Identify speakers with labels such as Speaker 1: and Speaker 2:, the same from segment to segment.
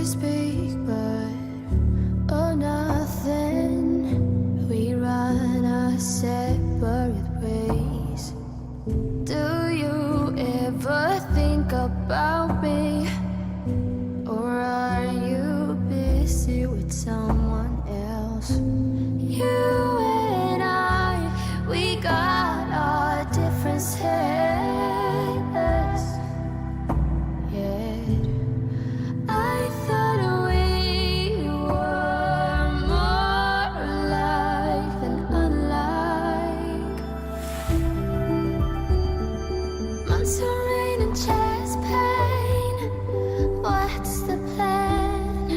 Speaker 1: speak, but oh nothing. We run our separate ways. Do you ever think about me? Or are you busy with someone else? You and I, we got our differences. Yet I thought we were more alike than unlike. Months of rain and chest pain. What's the plan?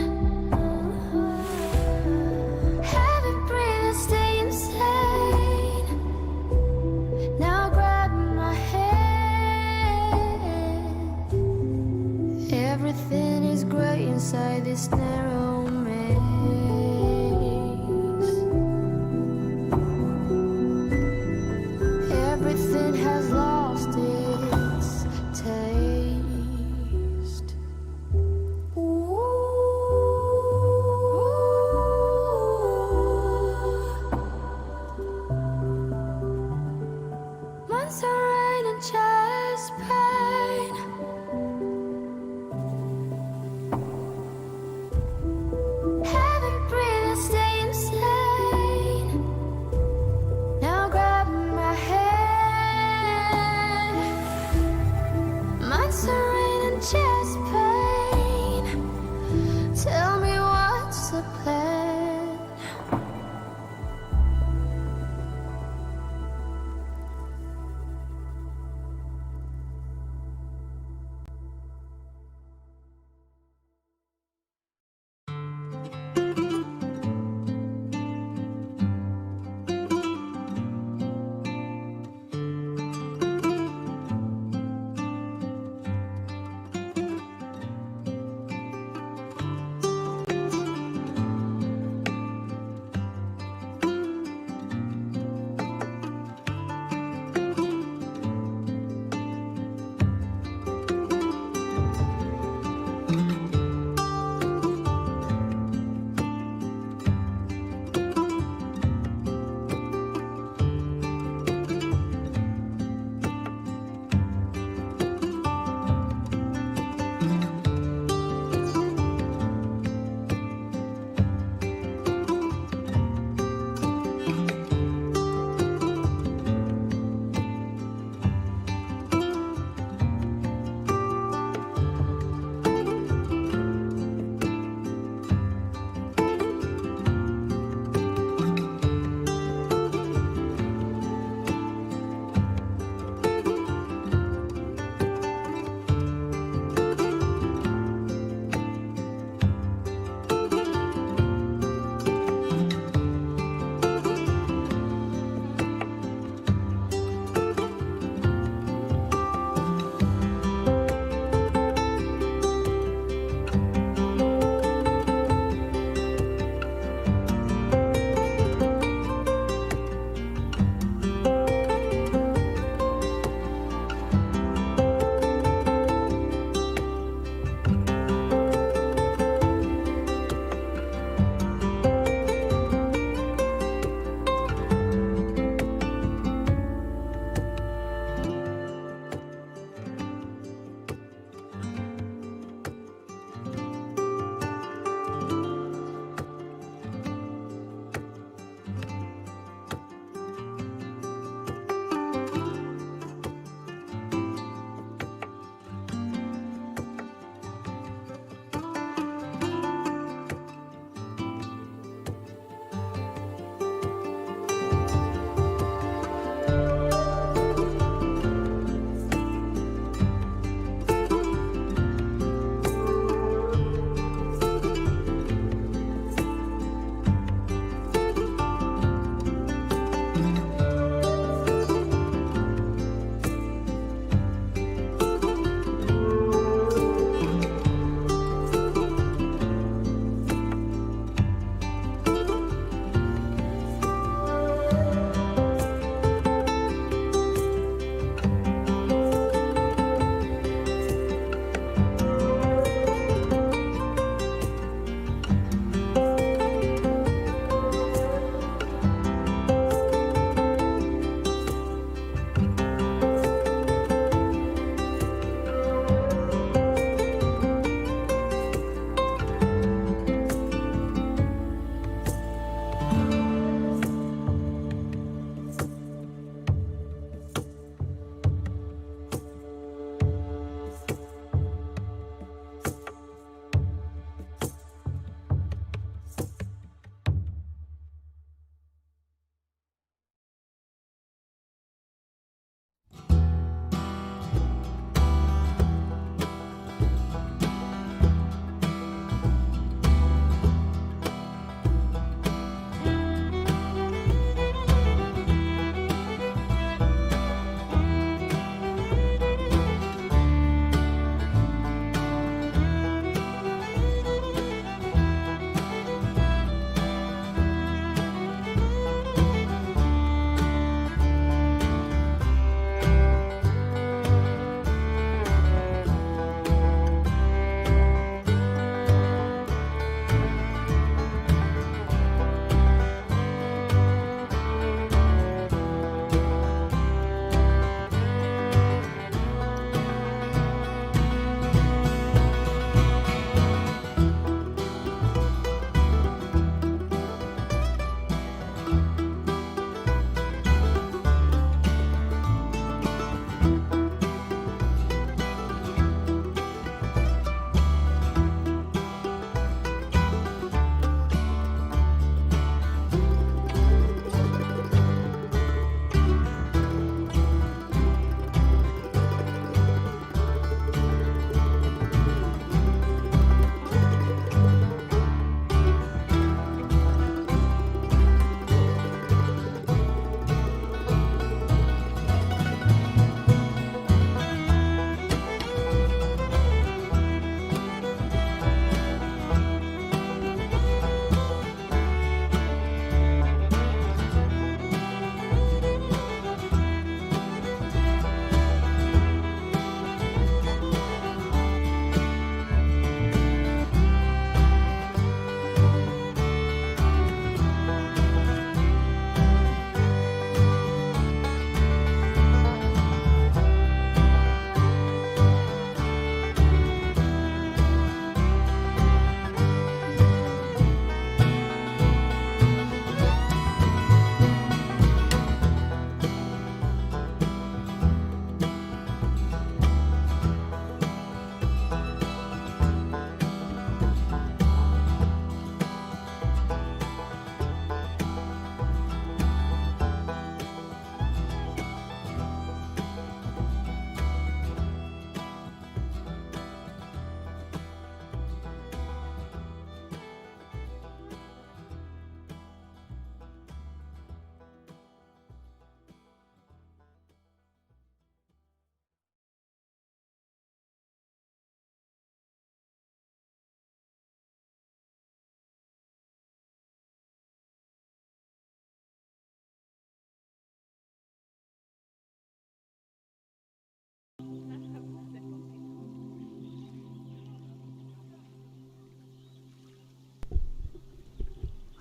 Speaker 1: Haven't breathed, stay insane. Now grab my hand. Everything is great inside this narrow maze. Everything has lost its taste. Months of rain and chest pain. Haven't breathed, stay insane. Now grab my hand. Months of rain and chest pain. Tell me what's the plan?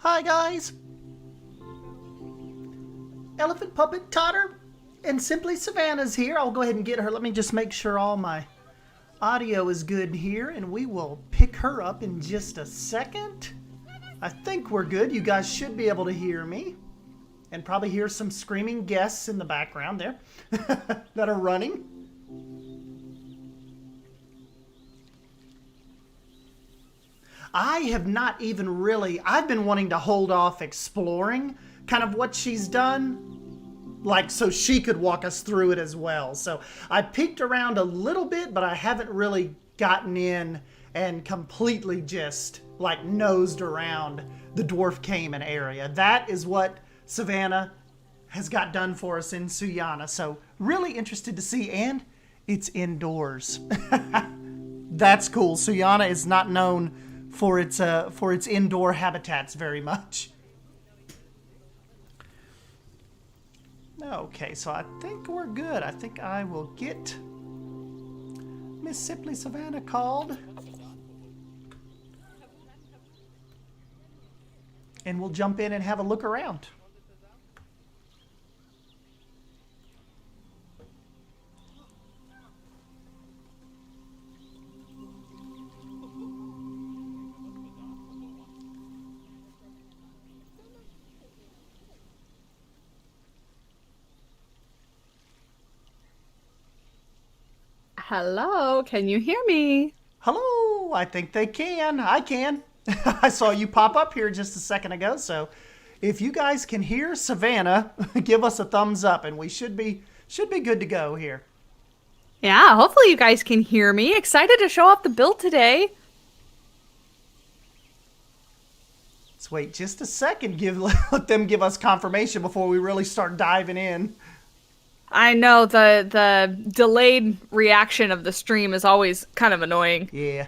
Speaker 2: Hi guys, Elephant Puppet Totter and Simply Savannah's here. I'll go ahead and get her. Let me just make sure all my audio is good here, and we will pick her up in just a second. I think we're good. You guys should be able to hear me and probably hear some screaming guests in the background there that are running. I have not even really, I've been wanting to hold off exploring kind of what she's done, like so she could walk us through it as well. So I peeked around a little bit, but I haven't really gotten in and completely just like nosed around the Dwarf Caiman area. That is what Savannah has got done for us in Suyana. So really interested to see, and it's indoors. That's cool. Suyana is not known for its indoor habitats very much. Okay, so I think we're good. I think I will get Miss Simply Savannah called, and we'll jump in and have a look around.
Speaker 3: Hello, can you hear me?
Speaker 2: Hello, I think they can. I can. I saw you pop up here just a second ago, so if you guys can hear Savannah, give us a thumbs up and we should be good to go here.
Speaker 3: Yeah, hopefully you guys can hear me. Excited to show off the build today.
Speaker 2: Let's wait just a second, let them give us confirmation before we really start diving in.
Speaker 3: I know the delayed reaction of the stream is always kind of annoying.
Speaker 2: Yeah.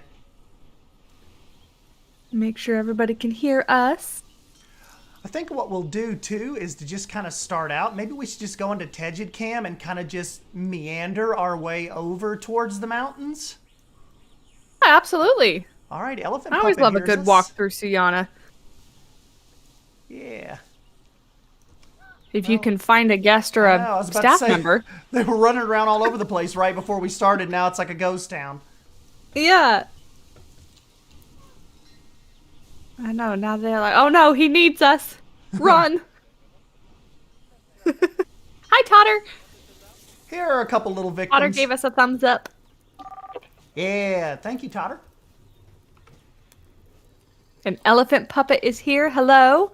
Speaker 3: Make sure everybody can hear us.
Speaker 2: I think what we'll do too is to just kind of start out. Maybe we should just go into Tegid Cam and kind of just meander our way over towards the mountains.
Speaker 3: Yeah, absolutely.
Speaker 2: All right, Elephant
Speaker 3: I always
Speaker 2: Puppet
Speaker 3: love a
Speaker 2: hears
Speaker 3: good
Speaker 2: us.
Speaker 3: walk through Suyana.
Speaker 2: Yeah.
Speaker 3: If you can find a guest or a staff member.
Speaker 2: They were running around all over the place right before we started. Now it's like a ghost town.
Speaker 3: Yeah. I know, now they're like, oh no, he needs us. Run. Hi, Totter.
Speaker 2: Here are a couple little victims.
Speaker 3: Totter gave us a thumbs up.
Speaker 2: Yeah, thank you, Totter.
Speaker 3: An Elephant Puppet is here. Hello.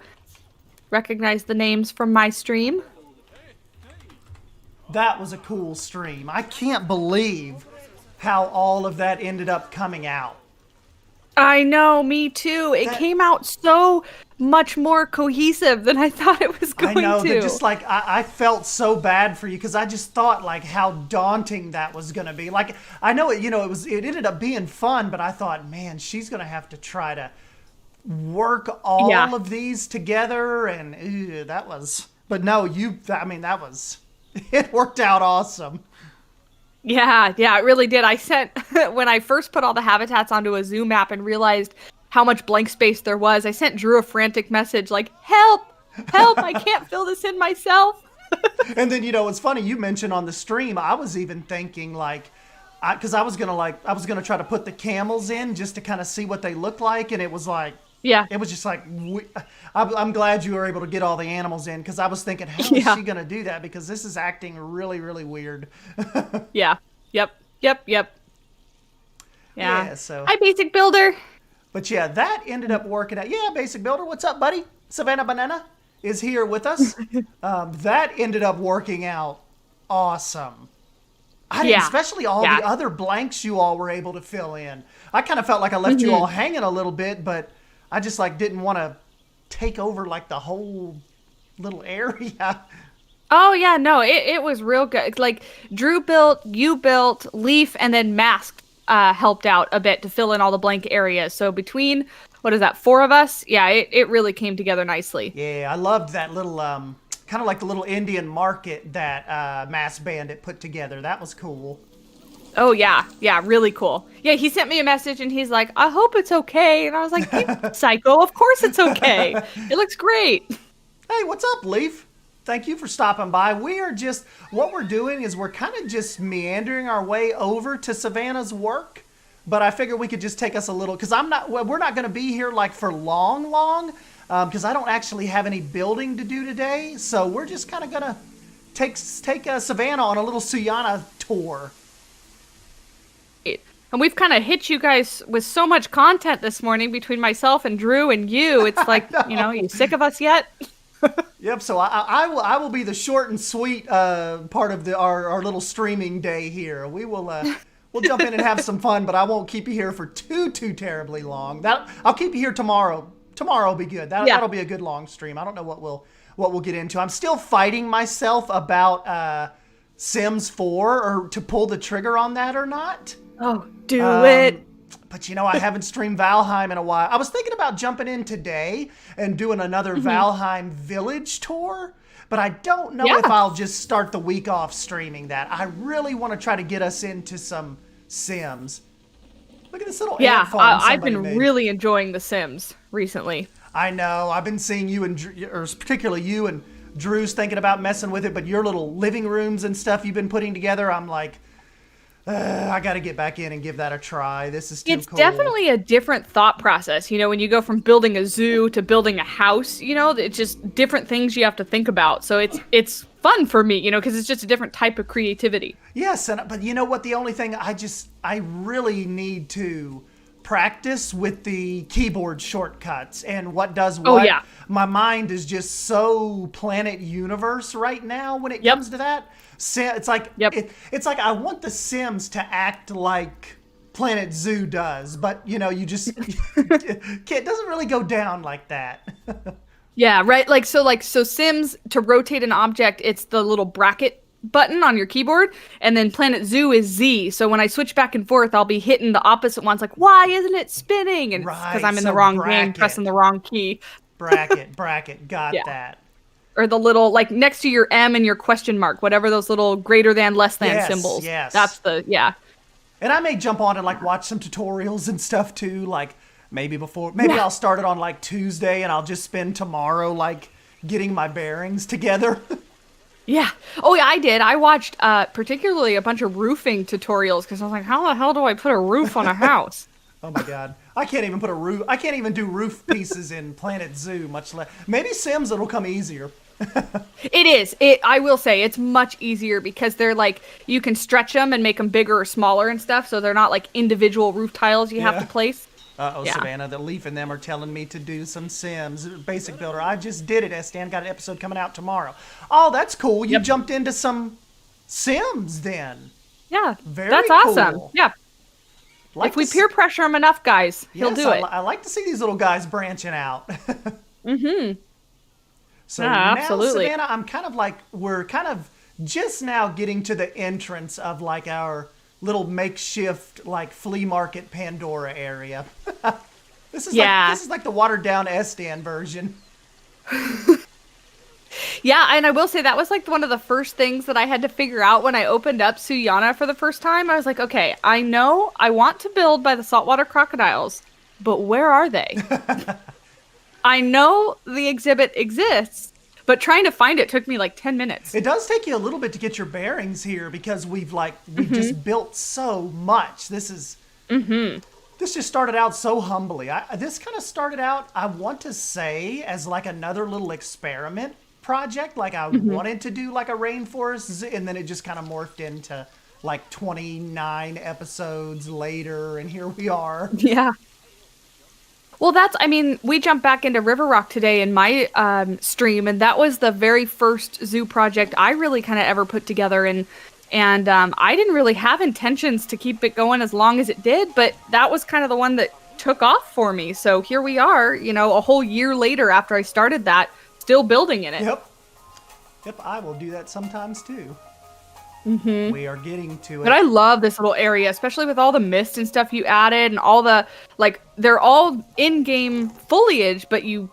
Speaker 3: Recognize the names from my stream.
Speaker 2: That was a cool stream. I can't believe how all of that ended up coming out.
Speaker 3: I know, me too. It came out so much more cohesive than I thought it was going to.
Speaker 2: I know, that just like, I felt so bad for you because I just thought like how daunting that was going to be. Like, I know it, it ended up being fun, but I thought, man, she's going to have to try to work all of these together, and that was, but no, that was, it worked out awesome.
Speaker 3: Yeah, it really did. I sent, when I first put all the habitats onto a Zoom map and realized how much blank space there was, I sent Drew a frantic message like, help, I can't fill this in myself.
Speaker 2: And then, it's funny, you mentioned on the stream, I was even thinking like, because I was going to try to put the camels in just to kind of see what they look like, and it was like,
Speaker 3: yeah,
Speaker 2: it was just like, I'm glad you were able to get all the animals in, because I was thinking, how is she going to do that? Because this is acting really, really weird.
Speaker 3: Yeah. Yep.
Speaker 2: Yeah, so.
Speaker 3: Hi, Basic Builder.
Speaker 2: But yeah, that ended up working out. Yeah, Basic Builder, what's up, buddy? Savannah Banana is here with us. That ended up working out awesome. Especially all the other blanks you all were able to fill in. I kind of felt like I left you all hanging a little bit, but I just like didn't want to take over like the whole little area.
Speaker 3: Oh yeah, no, it was real good. Like Drew built, you built, Leaf, and then Mask helped out a bit to fill in all the blank areas. So between, what is that, 4 of us? Yeah, it really came together nicely.
Speaker 2: Yeah, I loved that little kind of like the little Indian market that Mass Bandit put together. That was cool.
Speaker 3: Oh yeah, yeah, really cool. Yeah, he sent me a message and he's like, "I hope it's okay." And I was like, "Hey, psycho, of course it's okay. It looks great."
Speaker 2: Hey, what's up, Leaf? Thank you for stopping by. What we're doing is we're kind of just meandering our way over to Savannah's work. But I figured we could just take us a little, because we're not going to be here like for long, because I don't actually have any building to do today. So we're just kind of going to take Savannah on a little Suyana tour.
Speaker 3: And we've kind of hit you guys with so much content this morning between myself and Drew and you. It's like, you sick of us yet?
Speaker 2: Yep. So I will be the short and sweet part of our little streaming day here. We'll jump in and have some fun, but I won't keep you here for too terribly long. I'll keep you here tomorrow. Tomorrow will be good. That'll be a good long stream. I don't know what we'll get into. I'm still fighting myself about Sims 4 or to pull the trigger on that or not.
Speaker 3: Oh, do it.
Speaker 2: But I haven't streamed Valheim in a while. I was thinking about jumping in today and doing another Valheim village tour, but I don't know if I'll just start the week off streaming that. I really want to try to get us into some Sims. Look at this little ant farm
Speaker 3: I've been
Speaker 2: made.
Speaker 3: really enjoying The Sims recently.
Speaker 2: I know. I've been seeing you or particularly you and Drew's thinking about messing with it, but your little living rooms and stuff you've been putting together, I'm like, I got to get back in and give that a try. This is too cool.
Speaker 3: It's definitely a different thought process. When you go from building a zoo to building a house, it's just different things you have to think about. So it's fun for me, because it's just a different type of creativity.
Speaker 2: Yes, but you know what? The only thing I really need to practice with the keyboard shortcuts and what does what.
Speaker 3: Oh, yeah.
Speaker 2: My mind is just so Planet Universe right now when it comes to that. It's like it's like I want the Sims to act like Planet Zoo does, but you just it doesn't really go down like that.
Speaker 3: Yeah, right. So Sims, to rotate an object, it's the little bracket button on your keyboard, and then Planet Zoo is Z. So when I switch back and forth, I'll be hitting the opposite ones, like, why isn't it spinning? And because I'm in the wrong game, pressing the wrong key.
Speaker 2: Bracket, got that.
Speaker 3: Or the little, like, next to your M and your question mark, whatever those little greater than, less than symbols.
Speaker 2: Yes.
Speaker 3: That's
Speaker 2: And I may jump on and, like, watch some tutorials and stuff, too. Like, maybe I'll start it on, like, Tuesday, and I'll just spend tomorrow, like, getting my bearings together.
Speaker 3: Yeah. Oh, yeah, I did. I watched particularly a bunch of roofing tutorials, because I was like, how the hell do I put a roof on a house?
Speaker 2: Oh, my God. I can't even put a roof. I can't even do roof pieces in Planet Zoo, much less. Maybe Sims, it'll come easier.
Speaker 3: It is. I will say it's much easier because they're like, you can stretch them and make them bigger or smaller and stuff, so they're not like individual roof tiles you have to place.
Speaker 2: Savannah, the Leaf and them are telling me to do some Sims Basic Builder. I just did it. Stan got an episode coming out tomorrow. Oh, that's cool. You jumped into some Sims then.
Speaker 3: Yeah,
Speaker 2: that's
Speaker 3: awesome.
Speaker 2: Cool.
Speaker 3: Yeah. If we peer pressure him enough, guys, he'll do it.
Speaker 2: I like to see these little guys branching out. So
Speaker 3: absolutely.
Speaker 2: now, Savannah, we're kind of just now getting to the entrance of like our little makeshift like flea market Pandora area. This is like the watered down Stan version.
Speaker 3: Yeah, and I will say that was like one of the first things that I had to figure out when I opened up Suyana for the first time. I was like, okay, I know I want to build by the saltwater crocodiles, but where are they? I know the exhibit exists, but trying to find it took me like 10 minutes.
Speaker 2: It does take you a little bit to get your bearings here because we've just built so much. This just started out so humbly. This kind of started out, I want to say, as like another little experiment project. Like I wanted to do like a rainforest, and then it just kind of morphed into like 29 episodes later, and here we are.
Speaker 3: Yeah. Well, we jumped back into River Rock today in my stream, and that was the very first zoo project I really kind of ever put together. And I didn't really have intentions to keep it going as long as it did, but that was kind of the one that took off for me. So here we are, a whole year later after I started that, still building in it.
Speaker 2: Yep, I will do that sometimes too. We are getting to it.
Speaker 3: But I love this little area, especially with all the mist and stuff you added and all the, they're all in-game foliage, but you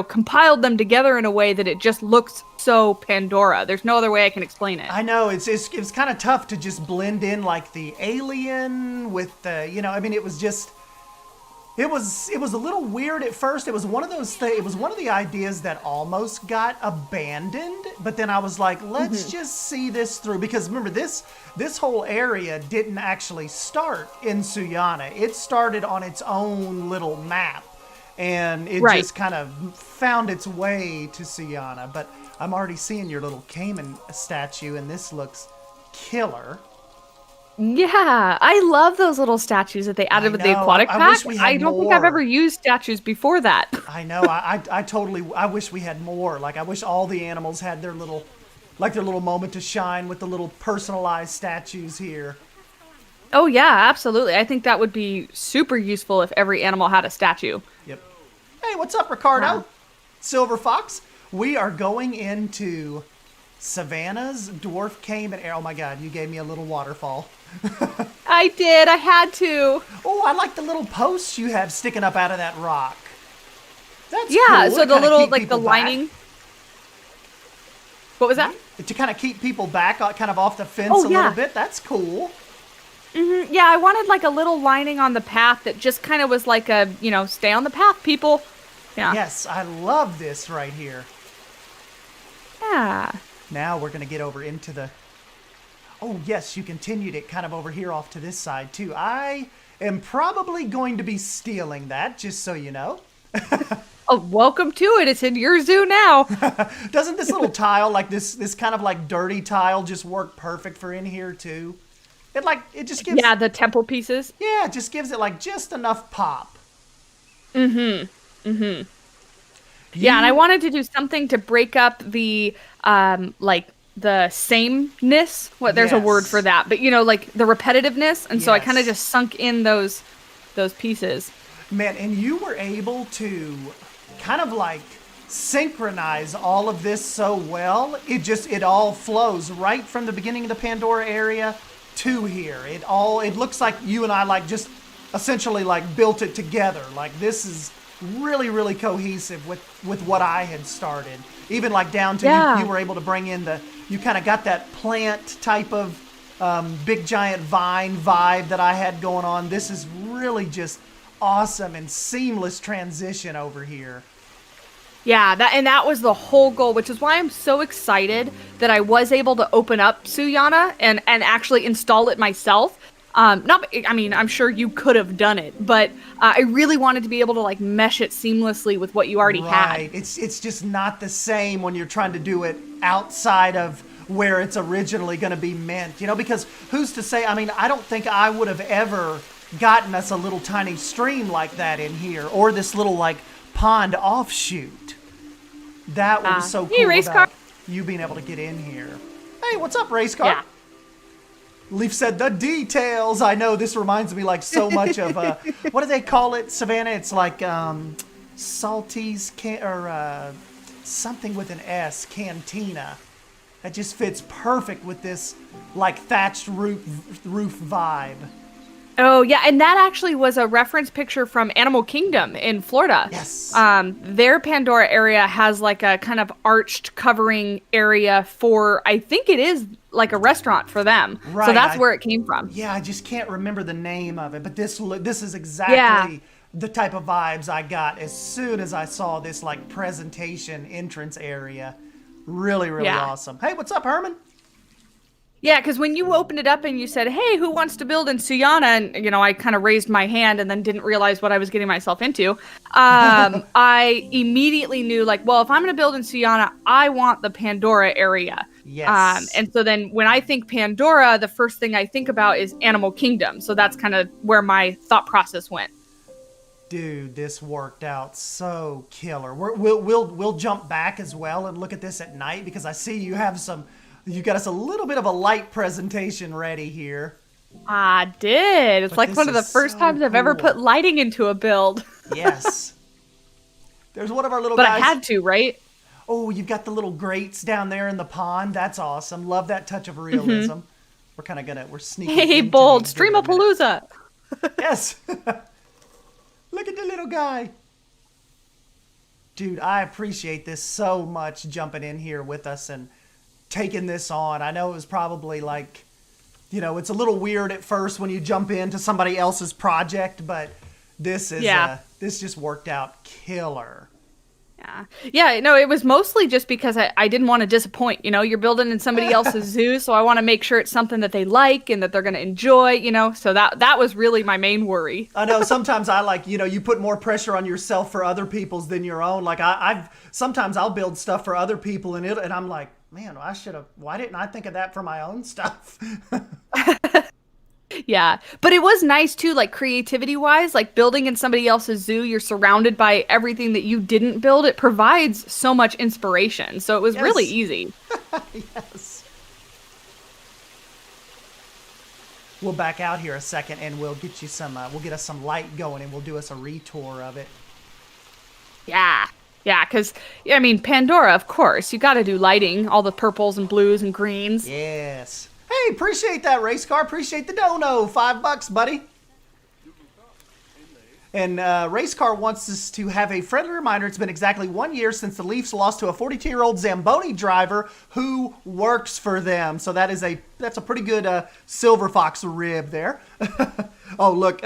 Speaker 3: compiled them together in a way that it just looks so Pandora. There's no other way I can explain it.
Speaker 2: I know it's kind of tough to just blend in like the alien with the, I mean, it was just, it was a little weird at first. It was one of those things. It was one of the ideas that almost got abandoned, but then I was like, let's just see this through, because remember this whole area didn't actually start in Suyana. It started on its own little map, and it just kind of found its way to Suyana. But I'm already seeing your little Caiman statue, and this looks killer.
Speaker 3: Yeah, I love those little statues that they added with the aquatic pack. I don't think I've ever used statues before that.
Speaker 2: I know. I wish we had more. Like, I wish all the animals had their little moment to shine with the little personalized statues here.
Speaker 3: Oh yeah, absolutely. I think that would be super useful if every animal had a statue.
Speaker 2: Yep. Hey, what's up, Ricardo? Silver Fox. We are going into Savannah's dwarf Caiman. Oh my God, you gave me a little waterfall.
Speaker 3: I did. I had to.
Speaker 2: Oh, I like the little posts you have sticking up out of that rock. That's
Speaker 3: cool. So the little,
Speaker 2: like
Speaker 3: the lining. What was that?
Speaker 2: To kind of keep people back, kind of off the fence a little bit. That's cool.
Speaker 3: Yeah, I wanted like a little lining on the path that just kind of was like a, stay on the path, people. Yeah.
Speaker 2: Yes, I love this right here.
Speaker 3: Yeah.
Speaker 2: Now we're going to get over into the... Oh, yes, you continued it kind of over here off to this side, too. I am probably going to be stealing that, just so you know.
Speaker 3: Oh, welcome to it. It's in your zoo now.
Speaker 2: Doesn't this little tile, like this kind of like dirty tile, just work perfect for in here, too? It just gives...
Speaker 3: Yeah, the temple pieces.
Speaker 2: Yeah, it just gives it like just enough pop.
Speaker 3: Yeah, and I wanted to do something to break up the, the sameness. There's a word for that, but like the repetitiveness. And so I kind of just sunk in those pieces.
Speaker 2: Man, and you were able to kind of like synchronize all of this so well. It all flows right from the beginning of the Pandora area to here. It looks like you and I like just essentially like built it together. Like this is really, really cohesive with what I had started. Even like down to you were able to bring in you kind of got that plant type of big giant vine vibe that I had going on. This is really just awesome and seamless transition over here.
Speaker 3: Yeah, that was the whole goal, which is why I'm so excited that I was able to open up Suyana and actually install it myself. I'm sure you could have done it, but I really wanted to be able to like mesh it seamlessly with what you already had.
Speaker 2: It's just not the same when you're trying to do it outside of where it's originally going to be meant, because who's to say, I don't think I would have ever gotten us a little tiny stream like that in here, or this little like pond offshoot. That was so cool
Speaker 3: race
Speaker 2: about
Speaker 3: car.
Speaker 2: You being able to get in here. Hey, what's up, race car?
Speaker 3: Yeah.
Speaker 2: Leaf said the details. I know this reminds me like so much of what do they call it, Savannah? It's like Salty's something with an S, Cantina. That just fits perfect with this like thatched roof vibe.
Speaker 3: Oh yeah, and that actually was a reference picture from Animal Kingdom in Florida.
Speaker 2: Yes.
Speaker 3: Their Pandora area has like a kind of arched covering area for, I think it is like a restaurant for them.
Speaker 2: Right.
Speaker 3: So that's where it came from.
Speaker 2: Yeah, I just can't remember the name of it, but this is exactly the type of vibes I got as soon as I saw this like presentation entrance area. Really, really awesome. Hey, what's up, Herman?
Speaker 3: Yeah, because when you opened it up and you said, hey, who wants to build in Suyana? And, I kind of raised my hand and then didn't realize what I was getting myself into. I immediately knew, like, well, if I'm going to build in Suyana, I want the Pandora area.
Speaker 2: Yes.
Speaker 3: And so then when I think Pandora, the first thing I think about is Animal Kingdom. So that's kind of where my thought process went.
Speaker 2: Dude, this worked out so killer. We'll jump back as well and look at this at night, because I see you got us a little bit of a light presentation ready here.
Speaker 3: I did. It's like one of the first times I've ever put lighting into a build.
Speaker 2: Yes. There's one of our little guys.
Speaker 3: But I had to, right?
Speaker 2: Oh, you've got the little grates down there in the pond. That's awesome. Love that touch of realism. We're sneaking.
Speaker 3: Hey, bold. Streamapalooza.
Speaker 2: Yes. Look at the little guy. Dude, I appreciate this so much, jumping in here with us and taking this on. I know it was probably like, it's a little weird at first when you jump into somebody else's project, but this is this just worked out killer.
Speaker 3: Yeah, no, it was mostly just because I didn't want to disappoint. You're building in somebody else's zoo, so I want to make sure it's something that they like and that they're going to enjoy, so that was really my main worry.
Speaker 2: I know sometimes I like, you put more pressure on yourself for other people's than your own. Like sometimes I'll build stuff for other people and I'm like, man, why didn't I think of that for my own stuff?
Speaker 3: Yeah, but it was nice too, like creativity wise, like building in somebody else's zoo, you're surrounded by everything that you didn't build. It provides so much inspiration. So it was really easy.
Speaker 2: Yes. We'll back out here a second and we'll get you we'll get us some light going and we'll do us a retour of it.
Speaker 3: Yeah. Yeah, because, Pandora, of course. You got to do lighting, all the purples and blues and greens.
Speaker 2: Yes. Hey, appreciate that, Race Car. Appreciate the dono. $5, buddy. And Race Car wants us to have a friendly reminder. It's been exactly 1 year since the Leafs lost to a 42-year-old Zamboni driver who works for them. So that's a pretty good Silver Fox rib there. Oh, look,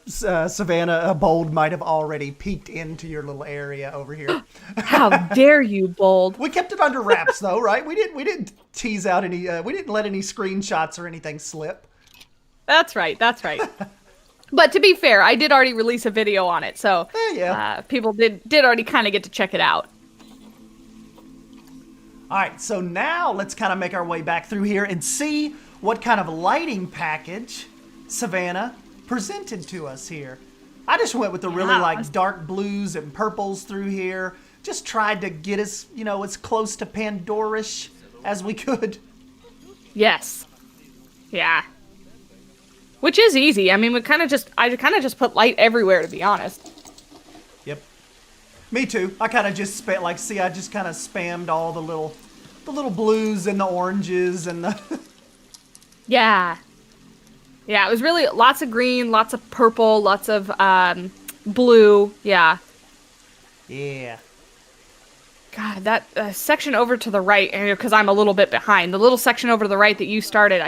Speaker 2: Savannah Bold might have already peeked into your little area over here.
Speaker 3: How dare you, Bold?
Speaker 2: We kept it under wraps, though, right? We didn't tease out any. We didn't let any screenshots or anything slip.
Speaker 3: That's right. But to be fair, I did already release a video on it, so people did already kind of get to check it out.
Speaker 2: All right, so now let's kind of make our way back through here and see what kind of lighting package Savannah presented to us here. I just went with the really dark blues and purples through here. Just tried to get us, as close to Pandora-ish as we could.
Speaker 3: Yes. Yeah. Which is easy. I kind of just put light everywhere, to be honest.
Speaker 2: Yep. Me too. I kind of just I just kind of spammed all the little blues and the oranges and the...
Speaker 3: Yeah. Yeah, it was really lots of green, lots of purple, lots of blue. Yeah.
Speaker 2: Yeah.
Speaker 3: God, that section over to the right, because I'm a little bit behind. The little section over to the right that you started,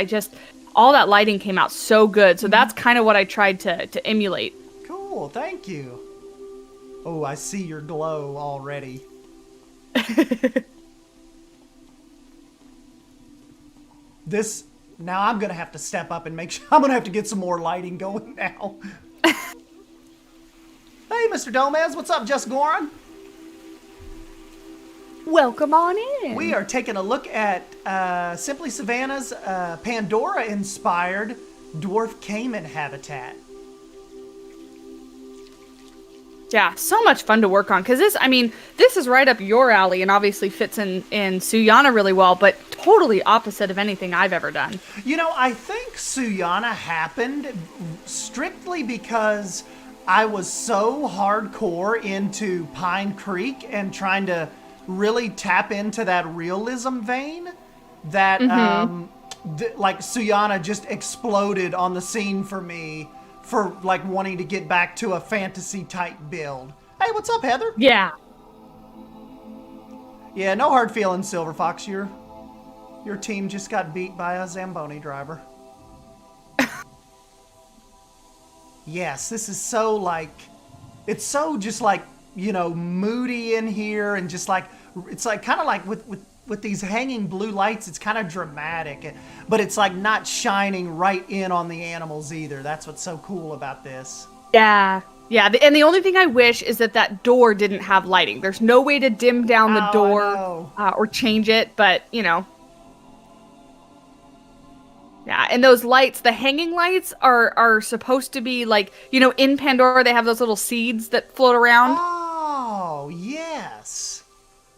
Speaker 3: all that lighting came out so good. So that's kind of what I tried to emulate.
Speaker 2: Cool, thank you. Oh, I see your glow already. Now I'm going to have to step up and make sure. I'm going to have to get some more lighting going now. Hey, Mr. Domez, what's up, Just Goran?
Speaker 3: Welcome on in.
Speaker 2: We are taking a look at Simply Savannah's Pandora-inspired dwarf caiman habitat.
Speaker 3: Yeah, so much fun to work on, because this is right up your alley and obviously fits in Suyana really well, but totally opposite of anything I've ever done.
Speaker 2: I think Suyana happened strictly because I was so hardcore into Pine Creek and trying to really tap into that realism vein that Suyana just exploded on the scene for me for wanting to get back to a fantasy type build. Hey, what's up, Heather?
Speaker 3: Yeah.
Speaker 2: Yeah, no hard feelings, Silver Fox. Your team just got beat by a Zamboni driver. Yes, this is so it's so just moody in here, and just it's kind of with these hanging blue lights, it's kind of dramatic, but it's not shining right in on the animals either. That's what's so cool about this.
Speaker 3: Yeah. Yeah, and the only thing I wish is that door didn't have lighting. There's no way to dim down the door or change it, but yeah, and those lights, the hanging lights are supposed to be in Pandora, they have those little seeds that float around.
Speaker 2: Oh, yes.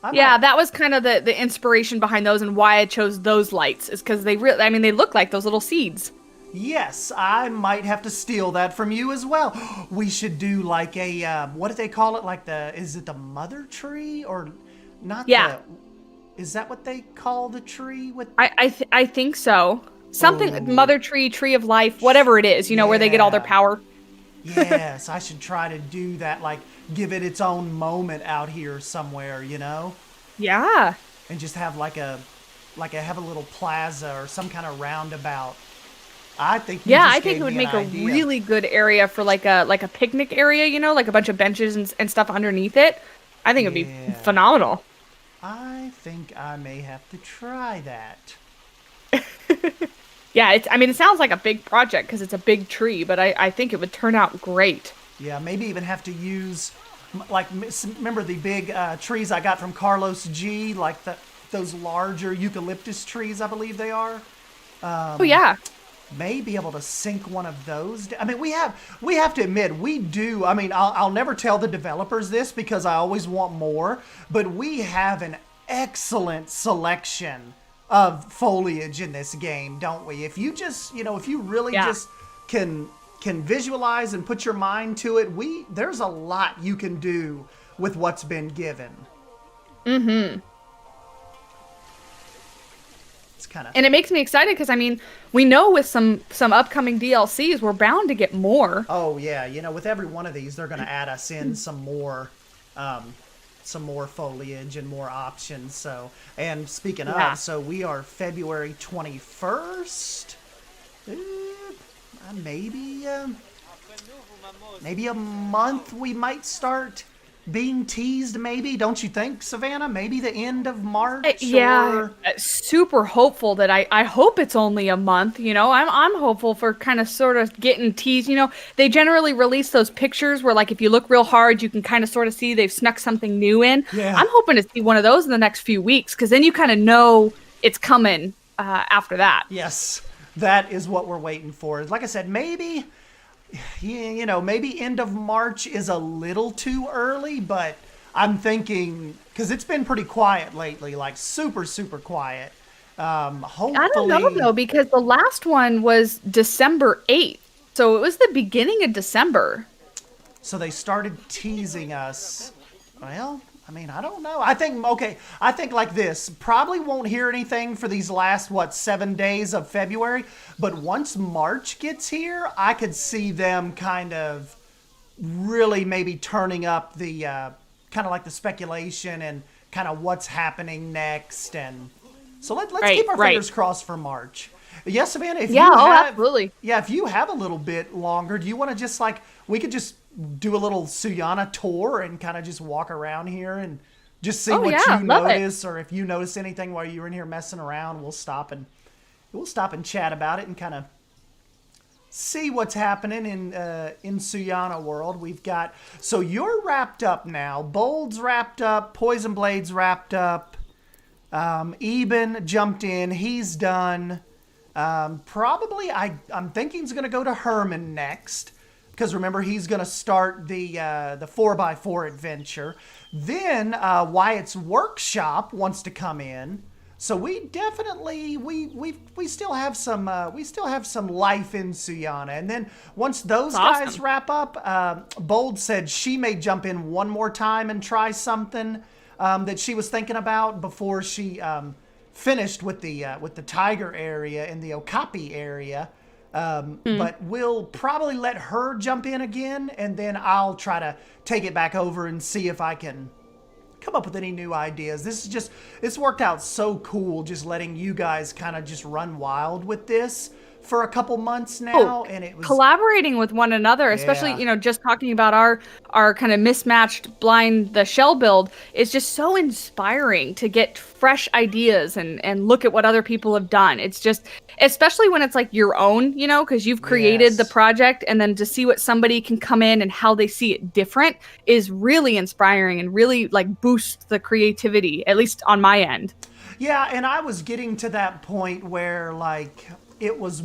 Speaker 3: That was kind of the inspiration behind those, and why I chose those lights is because they look like those little seeds.
Speaker 2: Yes, I might have to steal that from you as well. We should do a, what do they call it? Is it the mother tree or not?
Speaker 3: Yeah.
Speaker 2: Is that what they call the tree with?
Speaker 3: I think so. Something, mother tree, tree of life, whatever it is, where they get all their power.
Speaker 2: Yes, I should try to do that, like give it its own moment out here somewhere,
Speaker 3: Yeah.
Speaker 2: and just have have a little plaza or some kind of roundabout. I think you
Speaker 3: Yeah,
Speaker 2: just
Speaker 3: I think
Speaker 2: gave
Speaker 3: it would
Speaker 2: me an
Speaker 3: make a
Speaker 2: idea.
Speaker 3: really good area for like a picnic area, like a bunch of benches and stuff underneath it. I think it'd be
Speaker 2: Yeah.
Speaker 3: phenomenal.
Speaker 2: I think I may have to try that.
Speaker 3: Yeah, I mean, it sounds like a big project because it's a big tree, but I think it would turn out great.
Speaker 2: Yeah, maybe even have to use, remember the big trees I got from Carlos G, like those larger eucalyptus trees, I believe they are.
Speaker 3: Oh yeah.
Speaker 2: May be able to sink one of those. I mean, we have to admit we do. I mean, I'll never tell the developers this because I always want more, but we have an excellent selection of foliage in this game, don't we? If you just, if you really
Speaker 3: Yeah.
Speaker 2: just can visualize and put your mind to it, there's a lot you can do with what's been given.
Speaker 3: Mm-hmm.
Speaker 2: It's kind of
Speaker 3: And it makes me excited because I mean, we know with some upcoming DLCs, we're bound to get more.
Speaker 2: Oh yeah, with every one of these, they're going to add us in some more foliage and more options. So, and speaking
Speaker 3: Yeah.
Speaker 2: of, so we are February 21st. Maybe a month we might start being teased. Maybe, don't you think, Savannah? Maybe the end of March.
Speaker 3: Yeah,
Speaker 2: Or...
Speaker 3: super hopeful that I hope it's only a month. I'm hopeful for kind of sort of getting teased. They generally release those pictures where like if you look real hard, you can kind of sort of see they've snuck something new in.
Speaker 2: Yeah.
Speaker 3: I'm hoping to see one of those in the next few weeks because then you kind of know it's coming after that.
Speaker 2: Yes, that is what we're waiting for. Like I said, maybe maybe end of March is a little too early, but I'm thinking, because it's been pretty quiet lately, like super, super quiet. Hopefully...
Speaker 3: I don't know though, because the last one was December 8th. So it was the beginning of December.
Speaker 2: So they started teasing us. Well, I mean, I don't know. I think like this. Probably won't hear anything for these last, 7 days of February. But once March gets here, I could see them kind of really maybe turning up the, kind of like the speculation and kind of what's happening next. And so let's keep our fingers crossed for March. Yes, Savannah, if you have,
Speaker 3: absolutely.
Speaker 2: Yeah, if you have a little bit longer, do you want to just we could just do a little Suyana tour and kind of just walk around here and just see what you notice, or if you notice anything while you're in here messing around, we'll stop and chat about it and kind of see what's happening in Suyana world. We've got, so you're wrapped up now. Bold's wrapped up. Poison Blade's wrapped up. Eben jumped in. He's done. Probably I'm thinking he's going to go to Herman next. Because remember, he's going to start the 4x4 adventure. Then Wyatt's workshop wants to come in. So we definitely we still have some life in Suyana. And then once those guys wrap up, Bold said she may jump in one more time and try something that she was thinking about before she finished with the tiger area and the Okapi area. But we'll probably let her jump in again, and then I'll try to take it back over and see if I can come up with any new ideas. It's worked out so cool just letting you guys kind of just run wild with this for a couple months now, and it was
Speaker 3: collaborating with one another, especially just talking about our kind of mismatched blind the shell build is just so inspiring to get fresh ideas and look at what other people have done. It's just, especially when it's like your own, because you've created the project, and then to see what somebody can come in and how they see it different is really inspiring and really like boosts the creativity, at least on my end.
Speaker 2: Yeah, and I was getting to that point where like it was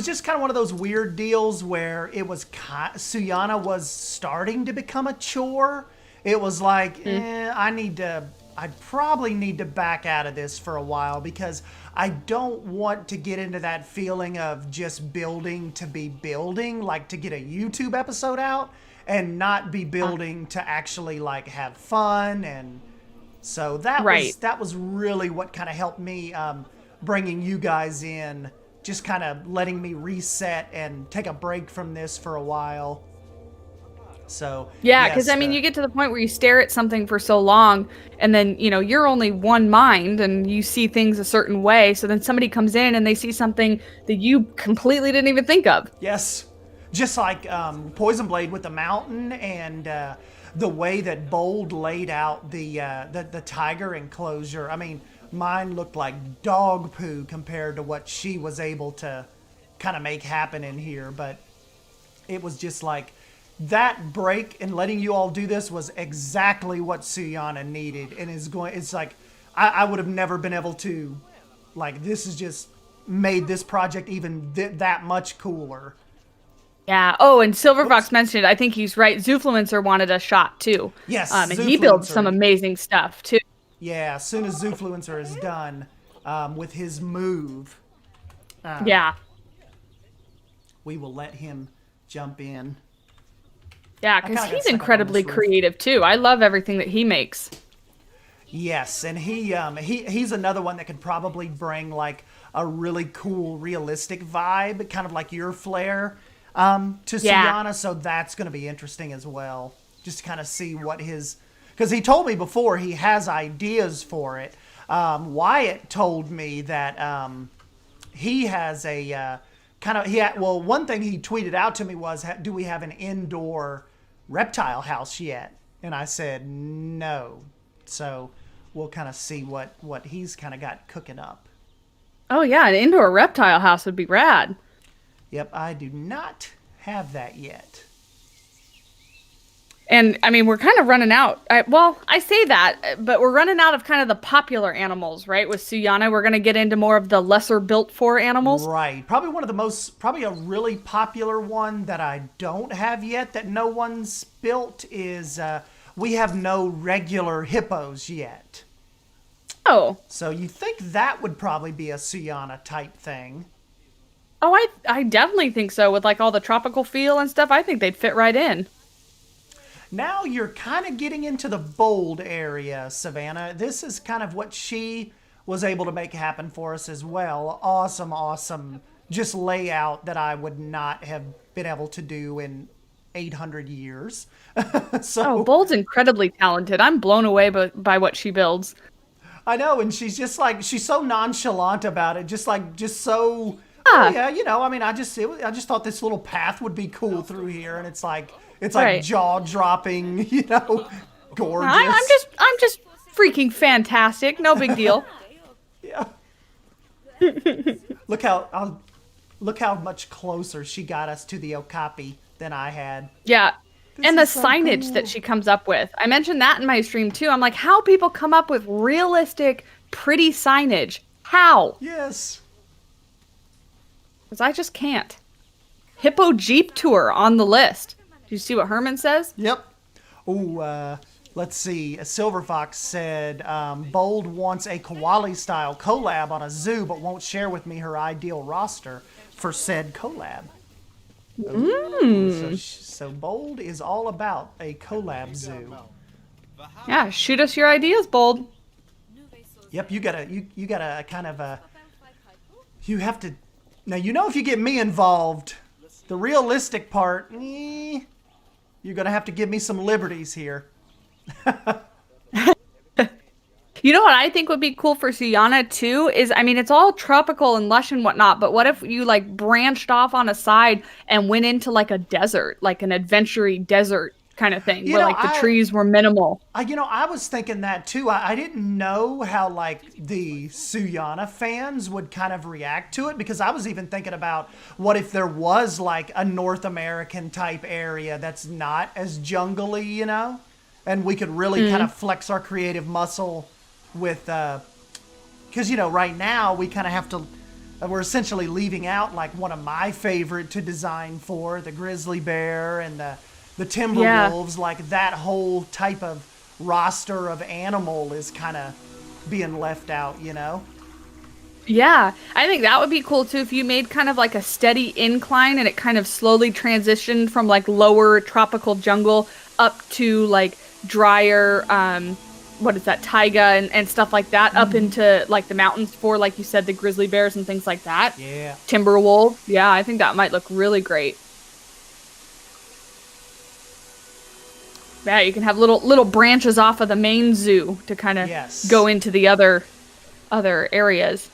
Speaker 2: just kind of one of those weird deals where it was Suyana was starting to become a chore. It was like, I probably need to back out of this for a while because I don't want to get into that feeling of just building to be building, like to get a YouTube episode out and not be building to actually like have fun. And so that was really what kind of helped me bringing you guys in just kind of letting me reset and take a break from this for a while. So
Speaker 3: yeah, because I mean, you get to the point where you stare at something for so long, and then you're only one mind, and you see things a certain way. So then somebody comes in and they see something that you completely didn't even think of.
Speaker 2: Yes, just like Poison Blade with the mountain, and the way that Bold laid out the tiger enclosure. I mean, mine looked like dog poo compared to what she was able to kind of make happen in here, but it was just like. That break and letting you all do this was exactly what Suyana needed, and it's like I would have never been able to, like, this has just made this project even that much cooler.
Speaker 3: Yeah. Oh, and Silver Fox mentioned, I think he's right, Zoofluencer wanted a shot too.
Speaker 2: Yes,
Speaker 3: and he builds some amazing stuff too.
Speaker 2: Yeah, as soon as Zoofluencer is done with his move,
Speaker 3: yeah,
Speaker 2: we will let him jump in.
Speaker 3: Yeah, because he's incredibly creative too. I love everything that he makes.
Speaker 2: Yes, and he's another one that could probably bring like a really cool, realistic vibe, kind of like your flair, to Suyana. So that's going to be interesting as well. Just to kind of see what because he told me before he has ideas for it. Wyatt told me that he has a one thing he tweeted out to me was, do we have an indoor reptile house yet? And I said no. So we'll kind of see what he's kind of got cooking up.
Speaker 3: Oh yeah, an indoor reptile house would be rad.
Speaker 2: Yep, I do not have that yet.
Speaker 3: And I mean, we're kind of running out. I say that, but we're running out of kind of the popular animals, right? With Suyana, we're going to get into more of the lesser built for animals.
Speaker 2: Right. Probably a really popular one that I don't have yet that no one's built is we have no regular hippos yet.
Speaker 3: Oh.
Speaker 2: So you think that would probably be a Suyana type thing.
Speaker 3: Oh, I definitely think so. With like all the tropical feel and stuff, I think they'd fit right in.
Speaker 2: Now you're kind of getting into the Bold area, Savannah. This is kind of what she was able to make happen for us as well. Awesome, just layout that I would not have been able to do in 800 years.
Speaker 3: Bold's incredibly talented. I'm blown away by what she builds.
Speaker 2: I know, and she's just like, she's so nonchalant about it. Just so, I mean, I just thought this little path would be cool through here, and it's like jaw-dropping, gorgeous.
Speaker 3: I'm just freaking fantastic. No big deal.
Speaker 2: Yeah. Look how much closer she got us to the Okapi than I had.
Speaker 3: Yeah. And the signage that she comes up with. I mentioned that in my stream too. I'm like, how people come up with realistic, pretty signage. How?
Speaker 2: Yes.
Speaker 3: Because I just can't. Hippo Jeep Tour on the list. Do you see what Herman says?
Speaker 2: Yep. Oh, let's see. Silver Fox said, Bold wants a Koali-style collab on a zoo, but won't share with me her ideal roster for said collab. So Bold is all about a collab zoo.
Speaker 3: Yeah, shoot us your ideas, Bold.
Speaker 2: Yep, you gotta kind of you have to. Now if you get me involved, the realistic part. You're going to have to give me some liberties here.
Speaker 3: You know what I think would be cool for Suyana too is, I mean, it's all tropical and lush and whatnot, but what if you like branched off on a side and went into like a desert, like an adventure-y desert kind of thing, where like the trees were minimal.
Speaker 2: I was thinking that too. I didn't know how like the Suyana fans would kind of react to it, because I was even thinking about what if there was like a North American type area that's not as jungly, and we could really kind of flex our creative muscle with, because right now we kind of have to, we're essentially leaving out like one of my favorite to design for, the grizzly bear and the Timberwolves. Like that whole type of roster of animal is kind of being left out,
Speaker 3: Yeah, I think that would be cool too if you made kind of like a steady incline and it kind of slowly transitioned from like lower tropical jungle up to like drier, what is that, taiga and stuff like that up into like the mountains for, like you said, the grizzly bears and things like that.
Speaker 2: Yeah.
Speaker 3: Timber wolves. Yeah, I think that might look really great. Yeah, you can have little branches off of the main zoo to kind of go into the other areas.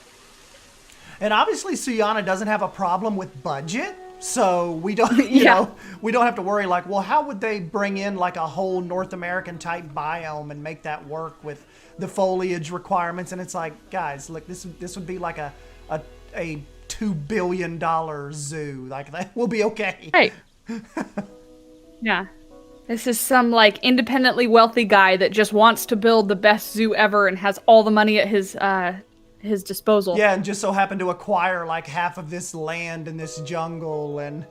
Speaker 2: And obviously Suyana doesn't have a problem with budget, so we don't you know, we don't have to worry like, well, how would they bring in like a whole North American type biome and make that work with the foliage requirements? And it's like, guys, look, this would be like a $2 billion zoo. Like, that will be okay.
Speaker 3: Hey. Yeah. This is some like independently wealthy guy that just wants to build the best zoo ever and has all the money at his disposal.
Speaker 2: Yeah, and just so happened to acquire like half of this land and this jungle. And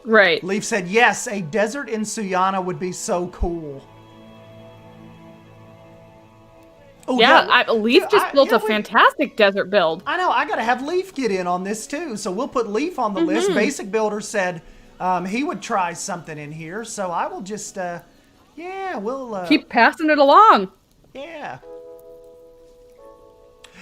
Speaker 3: right.
Speaker 2: Leaf said, yes, a desert in Suyana would be so cool. Oh,
Speaker 3: yeah, Leaf just built a fantastic desert build.
Speaker 2: I know, I gotta have Leaf get in on this too. So we'll put Leaf on the list. Basic Builder said he would try something in here. So I will just, we'll...
Speaker 3: keep passing it along.
Speaker 2: Yeah.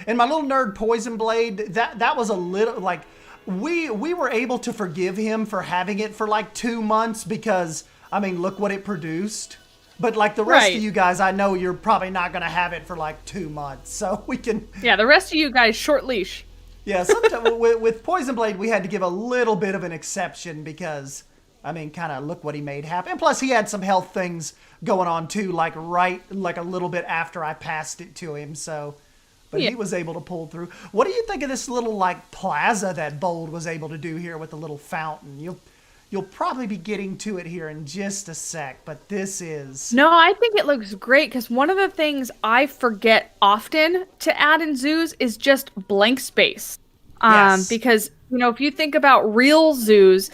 Speaker 2: And my little nerd Poison Blade, that was a little, like, we were able to forgive him for having it for like 2 months because, I mean, look what it produced. But like the rest of you guys, I know you're probably not going to have it for like 2 months. So we can...
Speaker 3: Yeah, the rest of you guys, short leash.
Speaker 2: Yeah, sometimes with Poison Blade, we had to give a little bit of an exception because, I mean, kind of look what he made happen. And plus, he had some health things going on too, like a little bit after I passed it to him. So, but he was able to pull through. What do you think of this little like plaza that Bold was able to do here with the little fountain? You'll probably be getting to it here in just a sec, but this is...
Speaker 3: No, I think it looks great because one of the things I forget often to add in zoos is just blank space. Because, you know, if you think about real zoos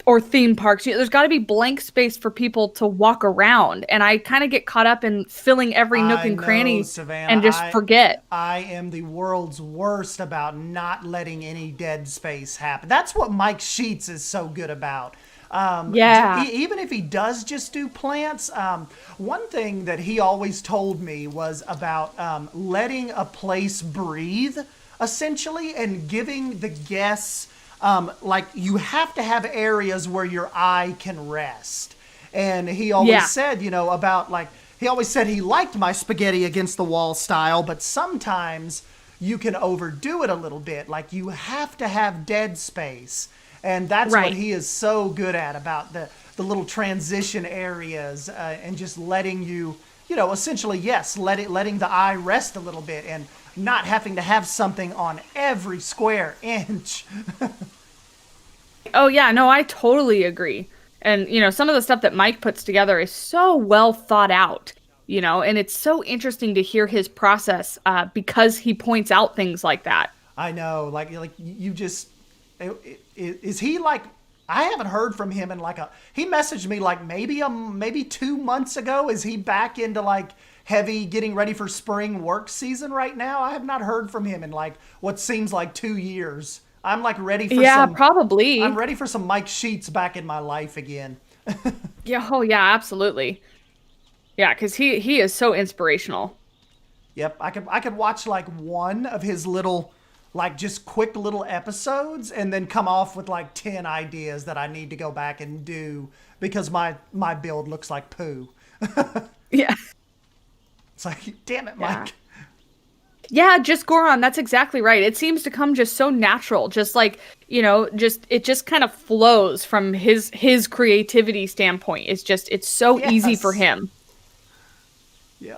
Speaker 3: or theme parks, there's got to be blank space for people to walk around. And I kind of get caught up in filling every nook and cranny, Savannah, and just forget.
Speaker 2: I am the world's worst about not letting any dead space happen. That's what Mike Sheets is so good about. Even if he does just do plants, one thing that he always told me was about letting a place breathe, essentially, and giving the guests... like you have to have areas where your eye can rest. And he always said, you know, about like, he always said he liked my spaghetti against the wall style, but sometimes you can overdo it a little bit. Like you have to have dead space. And that's what he is so good at, about the little transition areas and just letting you, you know, essentially, letting the eye rest a little bit and not having to have something on every square inch.
Speaker 3: Oh, yeah, no, I totally agree. And, you know, some of the stuff that Mike puts together is so well thought out, you know, and it's so interesting to hear his process because he points out things like that.
Speaker 2: I know, like you just, is he like, I haven't heard from him in like he messaged me like maybe 2 months ago. Is he back into like heavy getting ready for spring work season right now? I have not heard from him in like what seems like 2 years. I'm like ready for
Speaker 3: probably.
Speaker 2: I'm ready for some Mike Sheets back in my life again.
Speaker 3: Yeah, absolutely. Yeah, because he is so inspirational.
Speaker 2: Yep, I could watch like one of his little, like just quick little episodes and then come off with like 10 ideas that I need to go back and do because my build looks like poo.
Speaker 3: Yeah.
Speaker 2: It's like, damn it, Mike.
Speaker 3: Yeah, just Goron, that's exactly right. It seems to come just so natural, just like, you know, it just kind of flows from his creativity standpoint. It's so easy for him.
Speaker 2: Yeah.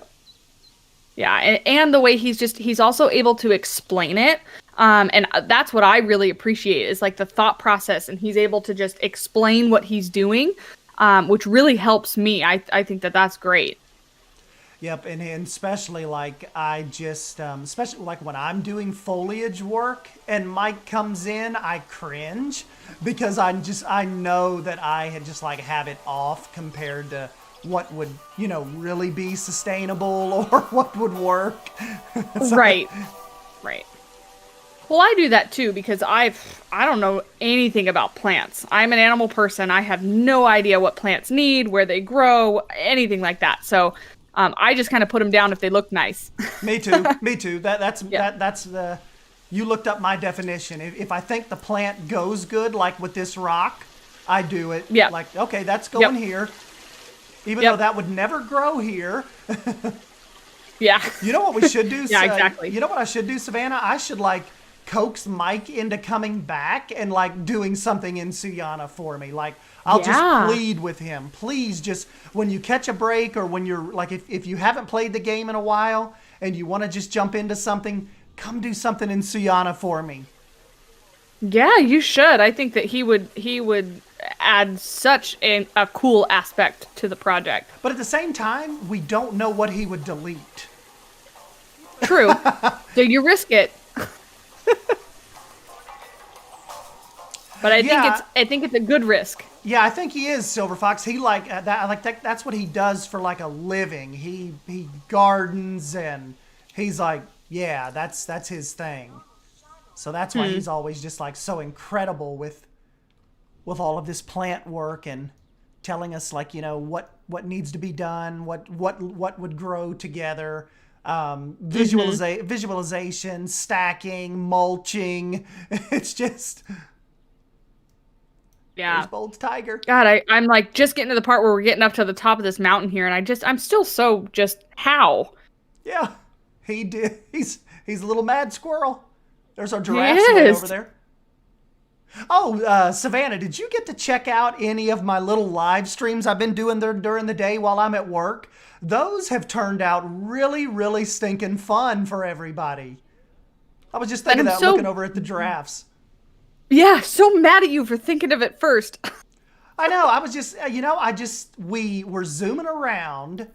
Speaker 3: Yeah, and the way he's also able to explain it. And that's what I really appreciate is like the thought process, and he's able to just explain what he's doing, which really helps me. I think that's great.
Speaker 2: Yep, and especially like I just, especially like when I'm doing foliage work and Mike comes in, I cringe because I know that I had just like have it off compared to what would, you know, really be sustainable or what would work.
Speaker 3: Right. Well, I do that too because I don't know anything about plants. I'm an animal person. I have no idea what plants need, where they grow, anything like that. So I just kind of put them down if they look nice.
Speaker 2: Me too. Me too. That's
Speaker 3: Yeah.
Speaker 2: that's the. You looked up my definition. If I think the plant goes good, like with this rock, I do it.
Speaker 3: Yeah.
Speaker 2: Like, okay, that's going here. Even
Speaker 3: Yep.
Speaker 2: though that would never grow here.
Speaker 3: Yeah.
Speaker 2: You know what we should do?
Speaker 3: Yeah, exactly.
Speaker 2: You know what I should do, Savannah? I should like coax Mike into coming back and like doing something in Suyana for me. Like, I'll
Speaker 3: Yeah.
Speaker 2: just plead with him. Please, just when you catch a break or when you're like, if you haven't played the game in a while and you want to just jump into something, come do something in Suyana for me.
Speaker 3: Yeah, you should. I think that he would add such a cool aspect to the project.
Speaker 2: But at the same time, we don't know what he would delete.
Speaker 3: True. So you risk it. But I think it's a good risk.
Speaker 2: Yeah, I think he is, Silver Fox. He like that. Like that's what he does for like a living. He gardens and he's like, yeah, that's his thing. So that's why he's always just like so incredible with all of this plant work and telling us like, you know, what needs to be done, what would grow together, visualization, stacking, mulching. It's just
Speaker 3: Yeah.
Speaker 2: there's Bold's tiger.
Speaker 3: God, I'm like just getting to the part where we're getting up to the top of this mountain here, and I'm still so just how.
Speaker 2: Yeah, he did. He's a little mad squirrel. There's our giraffes
Speaker 3: He
Speaker 2: right
Speaker 3: is.
Speaker 2: over there. Oh, Savannah, did you get to check out any of my little live streams I've been doing there during the day while I'm at work? Those have turned out really, really stinking fun for everybody. I was just thinking
Speaker 3: And I'm
Speaker 2: that
Speaker 3: so-
Speaker 2: looking over at the giraffes.
Speaker 3: Yeah, so mad at you for thinking of it first.
Speaker 2: I know. I was just, we were zooming around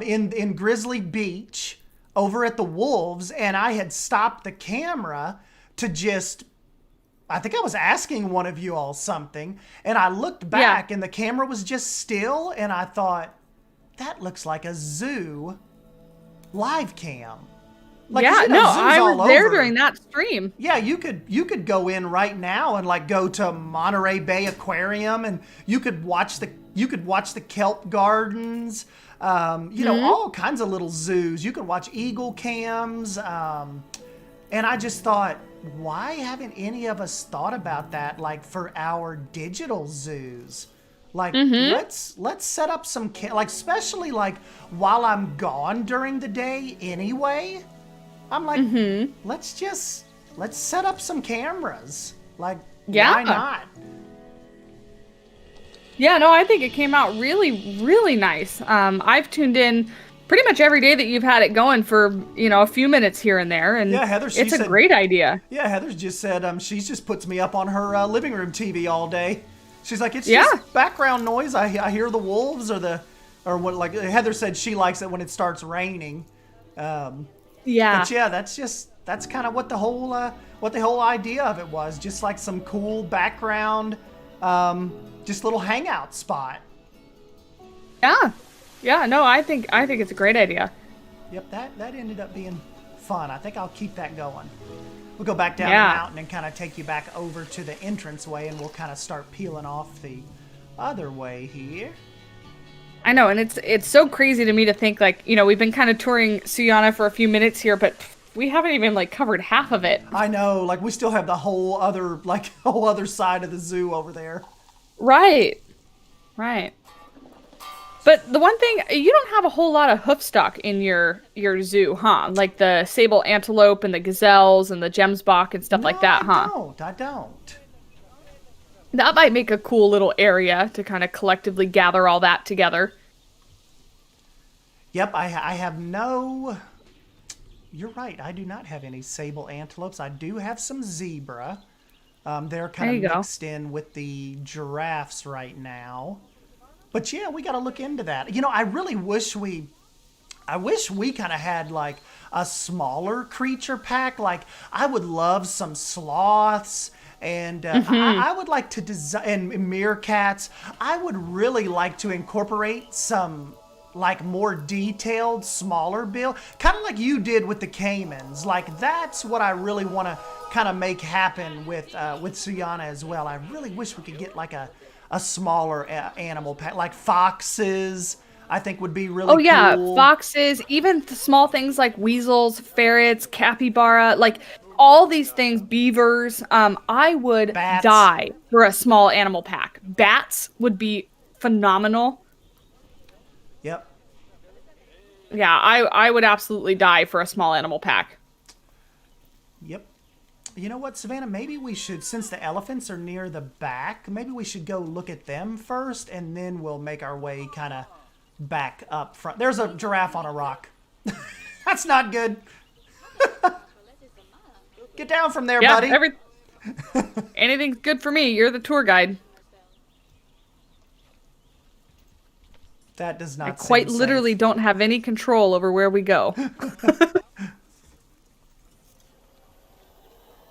Speaker 2: in Grizzly Beach over at the Wolves, and I had stopped the camera to just, I think I was asking one of you all something, and I looked back and the camera was just still, and I thought, that looks like a zoo live cam. Like, 'cause
Speaker 3: yeah,
Speaker 2: you know,
Speaker 3: no,
Speaker 2: zoos
Speaker 3: I
Speaker 2: all
Speaker 3: was there
Speaker 2: over.
Speaker 3: during that stream.
Speaker 2: Yeah, you could go in right now and like go to Monterey Bay Aquarium and you could watch the kelp gardens, all kinds of little zoos. You could watch eagle cams, and I just thought, why haven't any of us thought about that like for our digital zoos? Like let's set up some like especially like while I'm gone during the day anyway. I'm like, let's set up some cameras. Like,
Speaker 3: Yeah.
Speaker 2: why not?
Speaker 3: Yeah, no, I think it came out really, really nice. I've tuned in pretty much every day that you've had it going for, a few minutes here and there, and
Speaker 2: Yeah, Heather, she
Speaker 3: it's a
Speaker 2: said-
Speaker 3: great idea.
Speaker 2: Yeah, Heather's just said she just puts me up on her living room TV all day. She's like, it's
Speaker 3: Yeah.
Speaker 2: just background noise. I hear the wolves or what. Like Heather said, she likes it when it starts raining.
Speaker 3: Yeah.
Speaker 2: But yeah, that's kind of what the whole idea of it was. Just like some cool background, just little hangout spot.
Speaker 3: Yeah. Yeah, no, I think it's a great idea.
Speaker 2: Yep, that ended up being fun. I think I'll keep that going. We'll go back down
Speaker 3: Yeah.
Speaker 2: the mountain and kind of take you back over to the entranceway, and we'll kind of start peeling off the other way here.
Speaker 3: I know, and it's so crazy to me to think like, we've been kind of touring Suyana for a few minutes here, but we haven't even like covered half of it.
Speaker 2: I know, like we still have the whole other side of the zoo over there.
Speaker 3: Right. Right. But the one thing, you don't have a whole lot of hoof stock in your zoo, huh? Like the sable antelope and the gazelles and the gemsbok and stuff like that, huh?
Speaker 2: I don't.
Speaker 3: That might make a cool little area to kind of collectively gather all that together.
Speaker 2: Yep, I have no... You're right, I do not have any sable antelopes. I do have some zebra. They're kind
Speaker 3: There
Speaker 2: of
Speaker 3: you go.
Speaker 2: mixed in with the giraffes right now. But yeah, we got to look into that. I really wish we kind of had like a smaller creature pack. Like I would love some sloths and I would like to design and meerkats. I would really like to incorporate some like more detailed, smaller build, kind of like you did with the Caimans. Like that's what I really want to kind of make happen with Suyana as well. I really wish we could get like a smaller animal pack, like foxes, I think would be really
Speaker 3: Oh yeah,
Speaker 2: cool.
Speaker 3: foxes, even small things like weasels, ferrets, capybara, like all these things, beavers. I would
Speaker 2: Bats.
Speaker 3: die for a small animal pack. Bats would be phenomenal.
Speaker 2: Yep.
Speaker 3: Yeah, I would absolutely die for a small animal pack.
Speaker 2: Yep. You know what, Savannah? Maybe we should, since the elephants are near the back, maybe we should go look at them first, and then we'll make our way kind of back up front. There's a giraffe on a rock. That's not good. Get down from there,
Speaker 3: Yeah,
Speaker 2: buddy.
Speaker 3: anything's good for me. You're the tour guide.
Speaker 2: That does not
Speaker 3: I quite
Speaker 2: seem
Speaker 3: literally
Speaker 2: safe.
Speaker 3: don't have any control over where we go.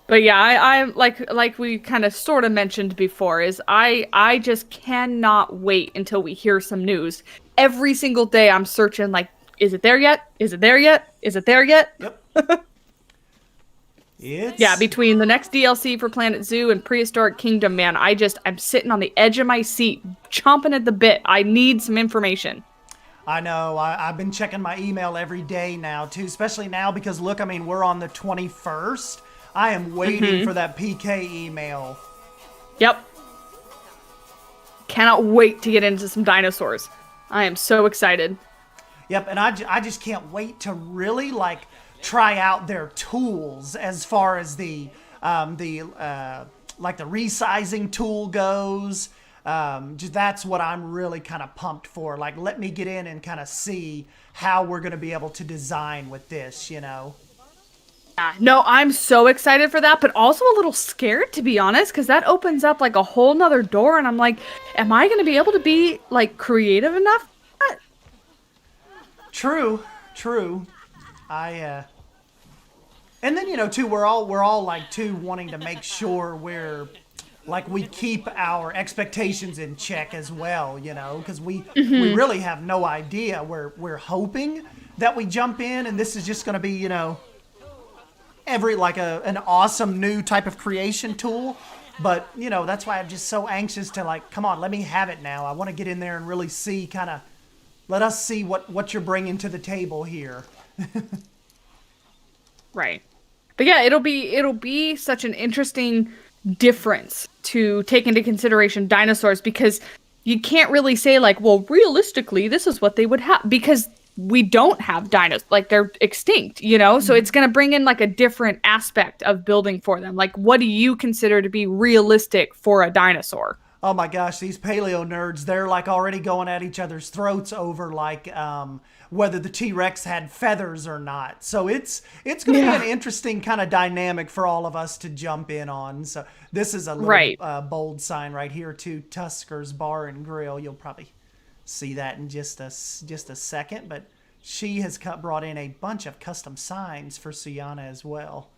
Speaker 3: But yeah, I like we kind of sort of mentioned before, is I just cannot wait until we hear some news. Every single day I'm searching, like, is it there yet? Is it there yet? Is it there yet?
Speaker 2: Yep. It's...
Speaker 3: Yeah, between the next DLC for Planet Zoo and Prehistoric Kingdom, man, I'm sitting on the edge of my seat, chomping at the bit. I need some information.
Speaker 2: I know. I've been checking my email every day now, too, especially now because, look, I mean, we're on the 21st. I am waiting for that PK email.
Speaker 3: Yep. Cannot wait to get into some dinosaurs. I am so excited.
Speaker 2: Yep, and I just can't wait to really, like, try out their tools as far as the resizing tool goes. That's what I'm really kind of pumped for. Like, let me get in and kind of see how we're going to be able to design with this, you know?
Speaker 3: No, I'm so excited for that, but also a little scared, to be honest, because that opens up like a whole nother door, and I'm like, am I going to be able to be like creative enough?
Speaker 2: True. And then, you know, too, we're all like, too, wanting to make sure we keep our expectations in check as well, you know, because we really have no idea. We're hoping that we jump in and this is just going to be, you know, an awesome new type of creation tool. But, you know, that's why I'm just so anxious to, like, come on, let me have it now. I want to get in there and really see, let us see what you're bringing to the table here.
Speaker 3: Right. But yeah, it'll be such an interesting difference to take into consideration dinosaurs, because you can't really say like, well, realistically, this is what they would have, because we don't have dinos, like they're extinct, you know? So it's going to bring in like a different aspect of building for them. Like, what do you consider to be realistic for a dinosaur?
Speaker 2: Oh my gosh, these paleo nerds, they're like already going at each other's throats over like whether the T-Rex had feathers or not. So it's going to be an interesting kind of dynamic for all of us to jump in on. So this is a little bold sign right here too, Tusker's Bar and Grill. You'll probably see that in just a second, but she has brought in a bunch of custom signs for Suyana as well.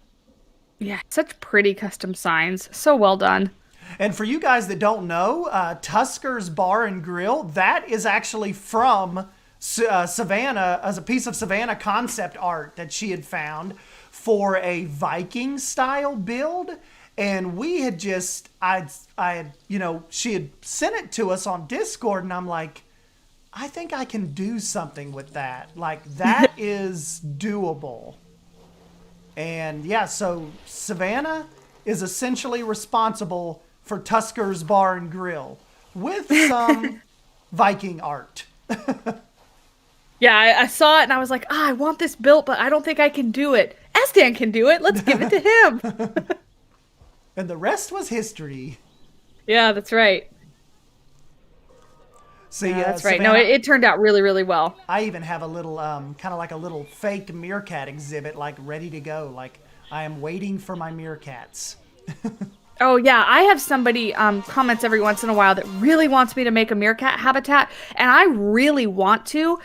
Speaker 3: Yeah, such pretty custom signs. So well done.
Speaker 2: And for you guys that don't know, Tusker's Bar and Grill, that is actually from Savannah, as a piece of Savannah concept art that she had found for a Viking style build. And we had she had sent it to us on Discord, and I'm like, I think I can do something with that. Like, that is doable. And yeah, so Savannah is essentially responsible for Tusker's Bar and Grill with some Viking art.
Speaker 3: Yeah, I saw it and I was like, I want this built, but I don't think I can do it. Estan can do it. Let's give it to him.
Speaker 2: And the rest was history.
Speaker 3: Yeah, that's right.
Speaker 2: See,
Speaker 3: that's right.
Speaker 2: Savannah,
Speaker 3: No, it turned out really, really well.
Speaker 2: I even have a little, kind of like a little fake meerkat exhibit, like ready to go. Like, I am waiting for my meerkats.
Speaker 3: Oh yeah, I have somebody comments every once in a while that really wants me to make a meerkat habitat, and I really want to.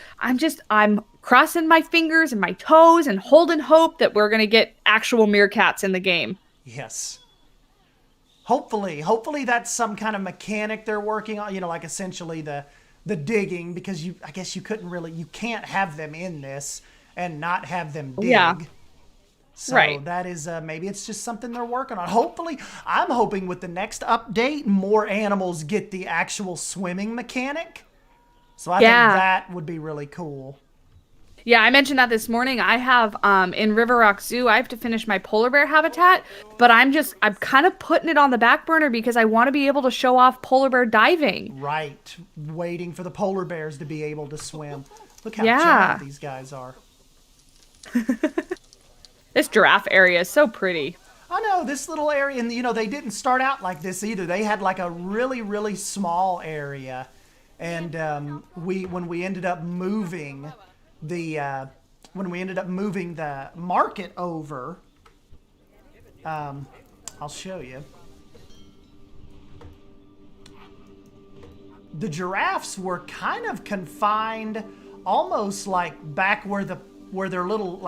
Speaker 3: I'm crossing my fingers and my toes and holding hope that we're gonna get actual meerkats in the game.
Speaker 2: Yes. Hopefully that's some kind of mechanic they're working on, you know, like essentially the digging, because I guess you can't have them in this and not have them dig.
Speaker 3: Yeah.
Speaker 2: So that is, maybe it's just something they're working on. Hopefully, I'm hoping with the next update, more animals get the actual swimming mechanic. So I think that would be really cool.
Speaker 3: Yeah, I mentioned that this morning. I have in River Rock Zoo, I have to finish my polar bear habitat, but I'm kind of putting it on the back burner because I want to be able to show off polar bear diving.
Speaker 2: Right. Waiting for the polar bears to be able to swim. Look how giant these guys are.
Speaker 3: This giraffe area is so pretty.
Speaker 2: I know, this little area, and they didn't start out like this either. They had like a really, really small area. And when we ended up moving the market over, I'll show you. The giraffes were kind of confined, almost like back where the little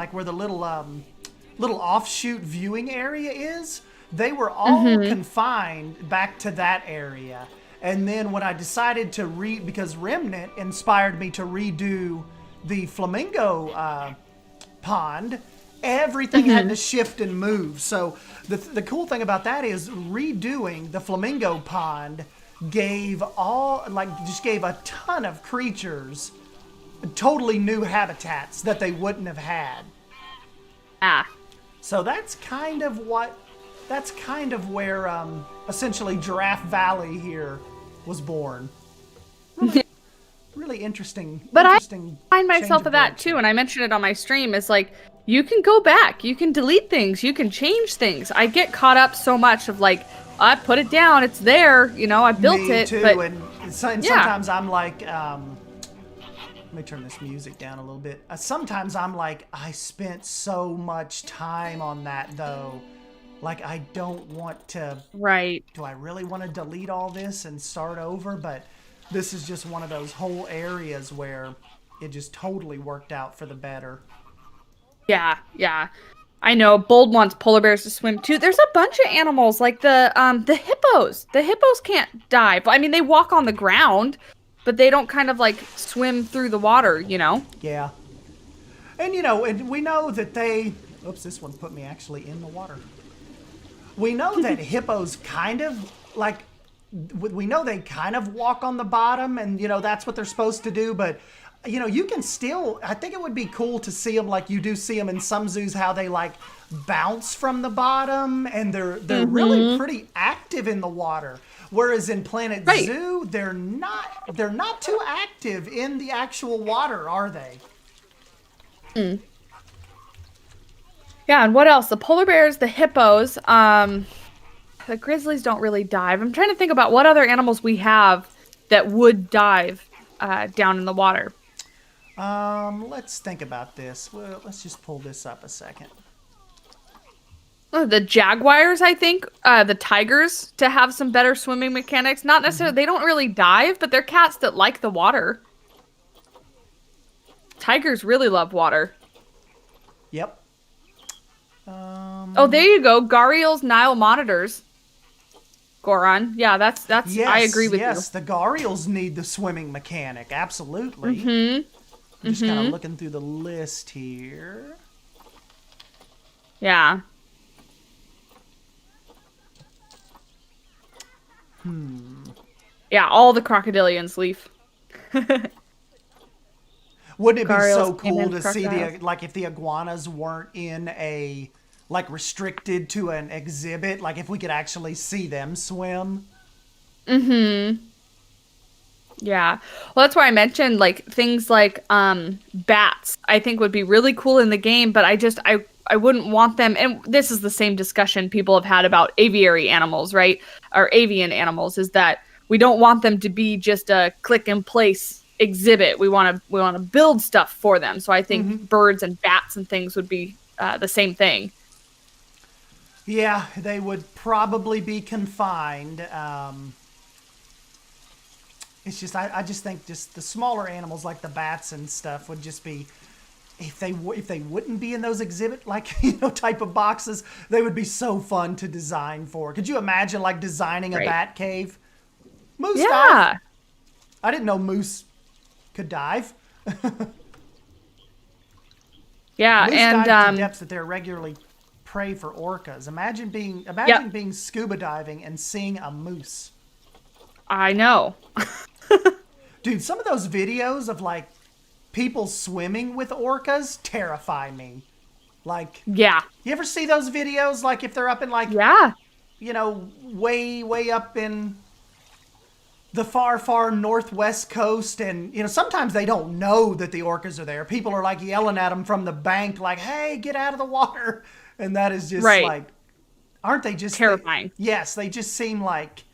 Speaker 2: offshoot viewing area is. They were all confined back to that area. And then when I decided to because Remnant inspired me to redo the flamingo pond, everything had to shift and move. So the cool thing about that is redoing the flamingo pond gave a ton of creatures totally new habitats that they wouldn't have had. So that's kind of where essentially Giraffe Valley here was born. Really interesting.
Speaker 3: But I find myself at that too, and I mentioned it on my stream. It's like you can go back, you can delete things, you can change things. I get caught up so much of like, I put it down, it's there, I built it.
Speaker 2: Me too,
Speaker 3: but
Speaker 2: and sometimes I'm like, let me turn this music down a little bit. Sometimes I'm like, I spent so much time on that though. Like, I don't want to.
Speaker 3: Right.
Speaker 2: Do I really want to delete all this and start over? But this is just one of those whole areas where it just totally worked out for the better.
Speaker 3: Yeah. I know. Bold wants polar bears to swim too. There's a bunch of animals like the hippos. The hippos can't dive. I mean, they walk on the ground, but they don't kind of like swim through the water,
Speaker 2: Yeah. And and we know that they. Oops, this one put me actually in the water. We know that hippos kind of like. We know they kind of walk on the bottom, and that's what they're supposed to do. But you can still. I think it would be cool to see them like you do see them in some zoos, how they like bounce from the bottom, and they're really pretty active in the water. Whereas in Planet Zoo, they're not too active in the actual water, are they?
Speaker 3: Yeah, and what else? The polar bears, the hippos, the grizzlies don't really dive. I'm trying to think about what other animals we have that would dive down in the water.
Speaker 2: Let's think about this. Well, let's just pull this up a second.
Speaker 3: Oh, the jaguars, I think, the tigers, to have some better swimming mechanics. Not necessarily, they don't really dive, but they're cats that like the water. Tigers really love water.
Speaker 2: Yep.
Speaker 3: Oh, there you go. Gharials, Nile monitors. Goron. Yeah, that's
Speaker 2: yes,
Speaker 3: I agree with you.
Speaker 2: Yes, the Gharials need the swimming mechanic. Absolutely. I'm just kind of looking through the list here.
Speaker 3: Yeah. Yeah, all the crocodilians, Leaf.
Speaker 2: Wouldn't it be so
Speaker 3: Gharials,
Speaker 2: cool
Speaker 3: Caiman,
Speaker 2: to see
Speaker 3: crocodiles.
Speaker 2: if the iguanas weren't in a restricted to an exhibit, like if we could actually see them swim?
Speaker 3: Yeah. Well, that's why I mentioned like things like bats. I think would be really cool in the game, but I wouldn't want them. And this is the same discussion people have had about aviary animals, right? Or avian animals, is that we don't want them to be just a click and place exhibit. We want to build stuff for them. So I think birds and bats and things would be the same thing.
Speaker 2: Yeah, they would probably be confined. It's just I just think just the smaller animals like the bats and stuff would just be, if they wouldn't be in those exhibit type of boxes, they would be so fun to design for. Could you imagine like designing a bat cave? Moose dive. I didn't know moose could dive.
Speaker 3: Yeah,
Speaker 2: moose
Speaker 3: and
Speaker 2: dive to depths that they're regularly prey for orcas. Imagine being scuba diving and seeing a moose.
Speaker 3: I know.
Speaker 2: Dude, some of those videos of like people swimming with orcas terrify me. Like,
Speaker 3: Yeah.
Speaker 2: you ever see those videos? Like if they're up in like,
Speaker 3: Yeah.
Speaker 2: you know, way up in the far northwest coast, and you know sometimes they don't know that the orcas are there. People are like yelling at them from the bank like, hey, get out of the water. And that is just
Speaker 3: Right.
Speaker 2: like, aren't they just
Speaker 3: Terrifying.
Speaker 2: yes, they just seem like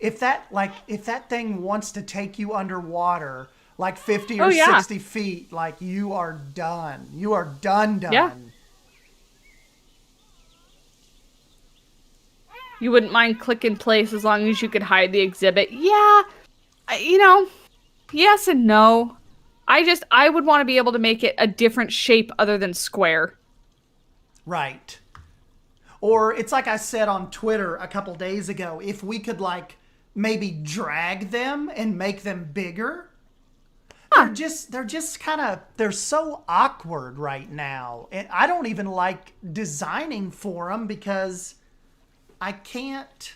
Speaker 2: if that thing wants to take you underwater like 50 or 60 feet, like you are done. You are done.
Speaker 3: Yeah. You wouldn't mind click in place as long as you could hide the exhibit. Yeah. You know, yes and no. I would want to be able to make it a different shape other than square.
Speaker 2: Right. Or it's like I said on Twitter a couple days ago, if we could like maybe drag them and make them bigger. They're just kind of, they're so awkward right now. And I don't even like designing for them because I can't,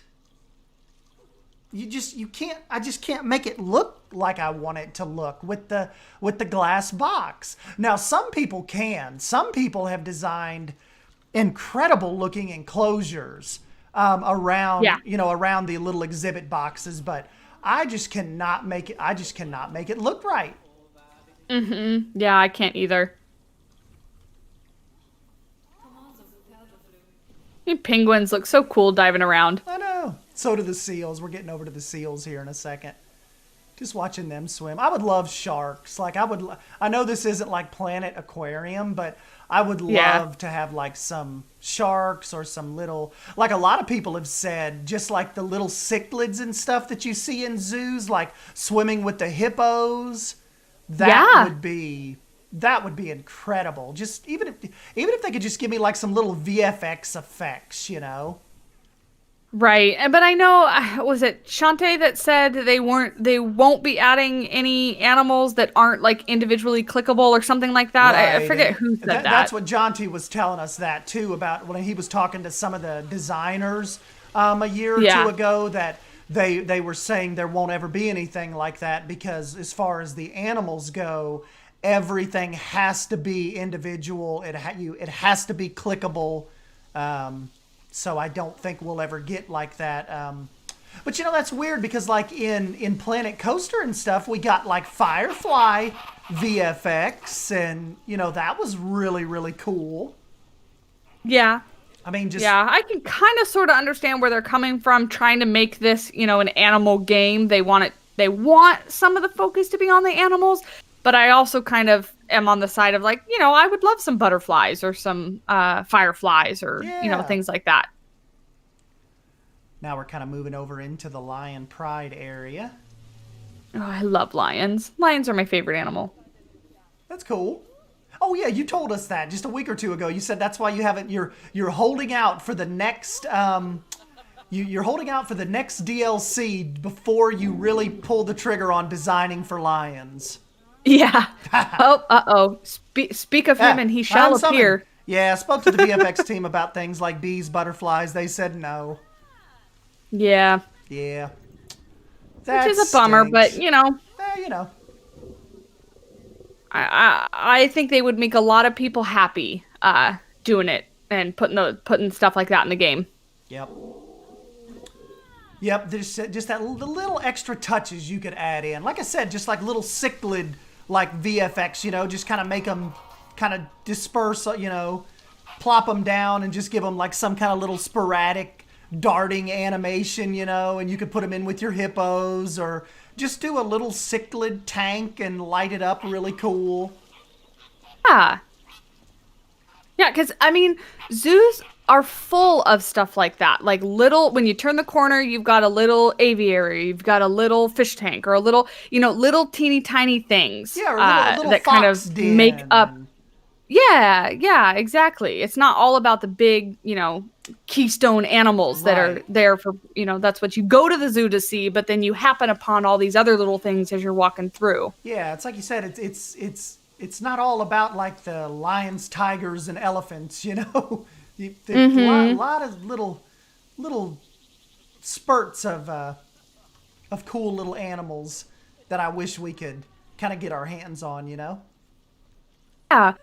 Speaker 2: I just can't make it look like I want it to look with the glass box. Now, some people can. Some people have designed incredible looking enclosures around, around the little exhibit boxes, but I just cannot make it look right.
Speaker 3: Mm-hmm. Yeah, I can't either. The penguins look so cool diving around.
Speaker 2: I know. So do the seals. We're getting over to the seals here in a second. Just watching them swim. I would love sharks. Like I know this isn't like Planet Aquarium, but I would love to have like some sharks or some little, like a lot of people have said, just like the little cichlids and stuff that you see in zoos, like swimming with the hippos. That would be incredible. Just even if they could just give me like some little VFX effects, you know.
Speaker 3: Right. But I know, was it Shantae that said they won't be adding any animals that aren't like individually clickable or something like that?
Speaker 2: Right.
Speaker 3: I forget who said that.
Speaker 2: That's what Jonty was telling us that too, about when he was talking to some of the designers a year or two ago, that they were saying there won't ever be anything like that because as far as the animals go, everything has to be individual. It has to be clickable. So I don't think we'll ever get like that. But you know, that's weird because like in Planet Coaster and stuff, we got like Firefly VFX, and you know, that was really, really cool.
Speaker 3: Yeah.
Speaker 2: I mean,
Speaker 3: I can kind of sort of understand where they're coming from, trying to make this, you know, an animal game. They want some of the focus to be on the animals, but I also kind of am on the side of like, you know, I would love some butterflies or some fireflies or, you know, things like that.
Speaker 2: Now we're kind of moving over into the Lion Pride area.
Speaker 3: Oh, I love lions. Lions are my favorite animal.
Speaker 2: That's cool. Oh yeah, you told us that just a week or two ago. You said that's why you haven't. You're holding out for the next. You're holding out for the next DLC before you really pull the trigger on designing for lions.
Speaker 3: Yeah. Oh. Speak of him, and he shall appear.
Speaker 2: Yeah, I spoke to the VFX team about things like bees, butterflies. They said no.
Speaker 3: Yeah.
Speaker 2: Yeah.
Speaker 3: Which is a bummer, but you know.
Speaker 2: You know.
Speaker 3: I think they would make a lot of people happy doing it and putting stuff like that in the game.
Speaker 2: Yep. There's just the little extra touches you could add in. Like I said, just like little cichlid like VFX, you know, just kind of make them kind of disperse, you know, plop them down and just give them like some kind of little sporadic darting animation, you know, and you could put them in with your hippos or just do a little cichlid tank and light it up really cool.
Speaker 3: Yeah. Yeah, because, I mean, zoos are full of stuff like that. Like when you turn the corner, you've got a little aviary, you've got a little fish tank, or a little, you know, little teeny tiny things.
Speaker 2: Yeah, or a little
Speaker 3: that kind of make up. Yeah, exactly. It's not all about the big, you know, keystone animals that are there for, you know, that's what you go to the zoo to see, but then you happen upon all these other little things as you're walking through.
Speaker 2: Yeah, it's like you said, it's not all about like the lions, tigers, and elephants, you know. There's a lot of little spurts of cool little animals that I wish we could kind of get our hands on, you know?
Speaker 3: Yeah,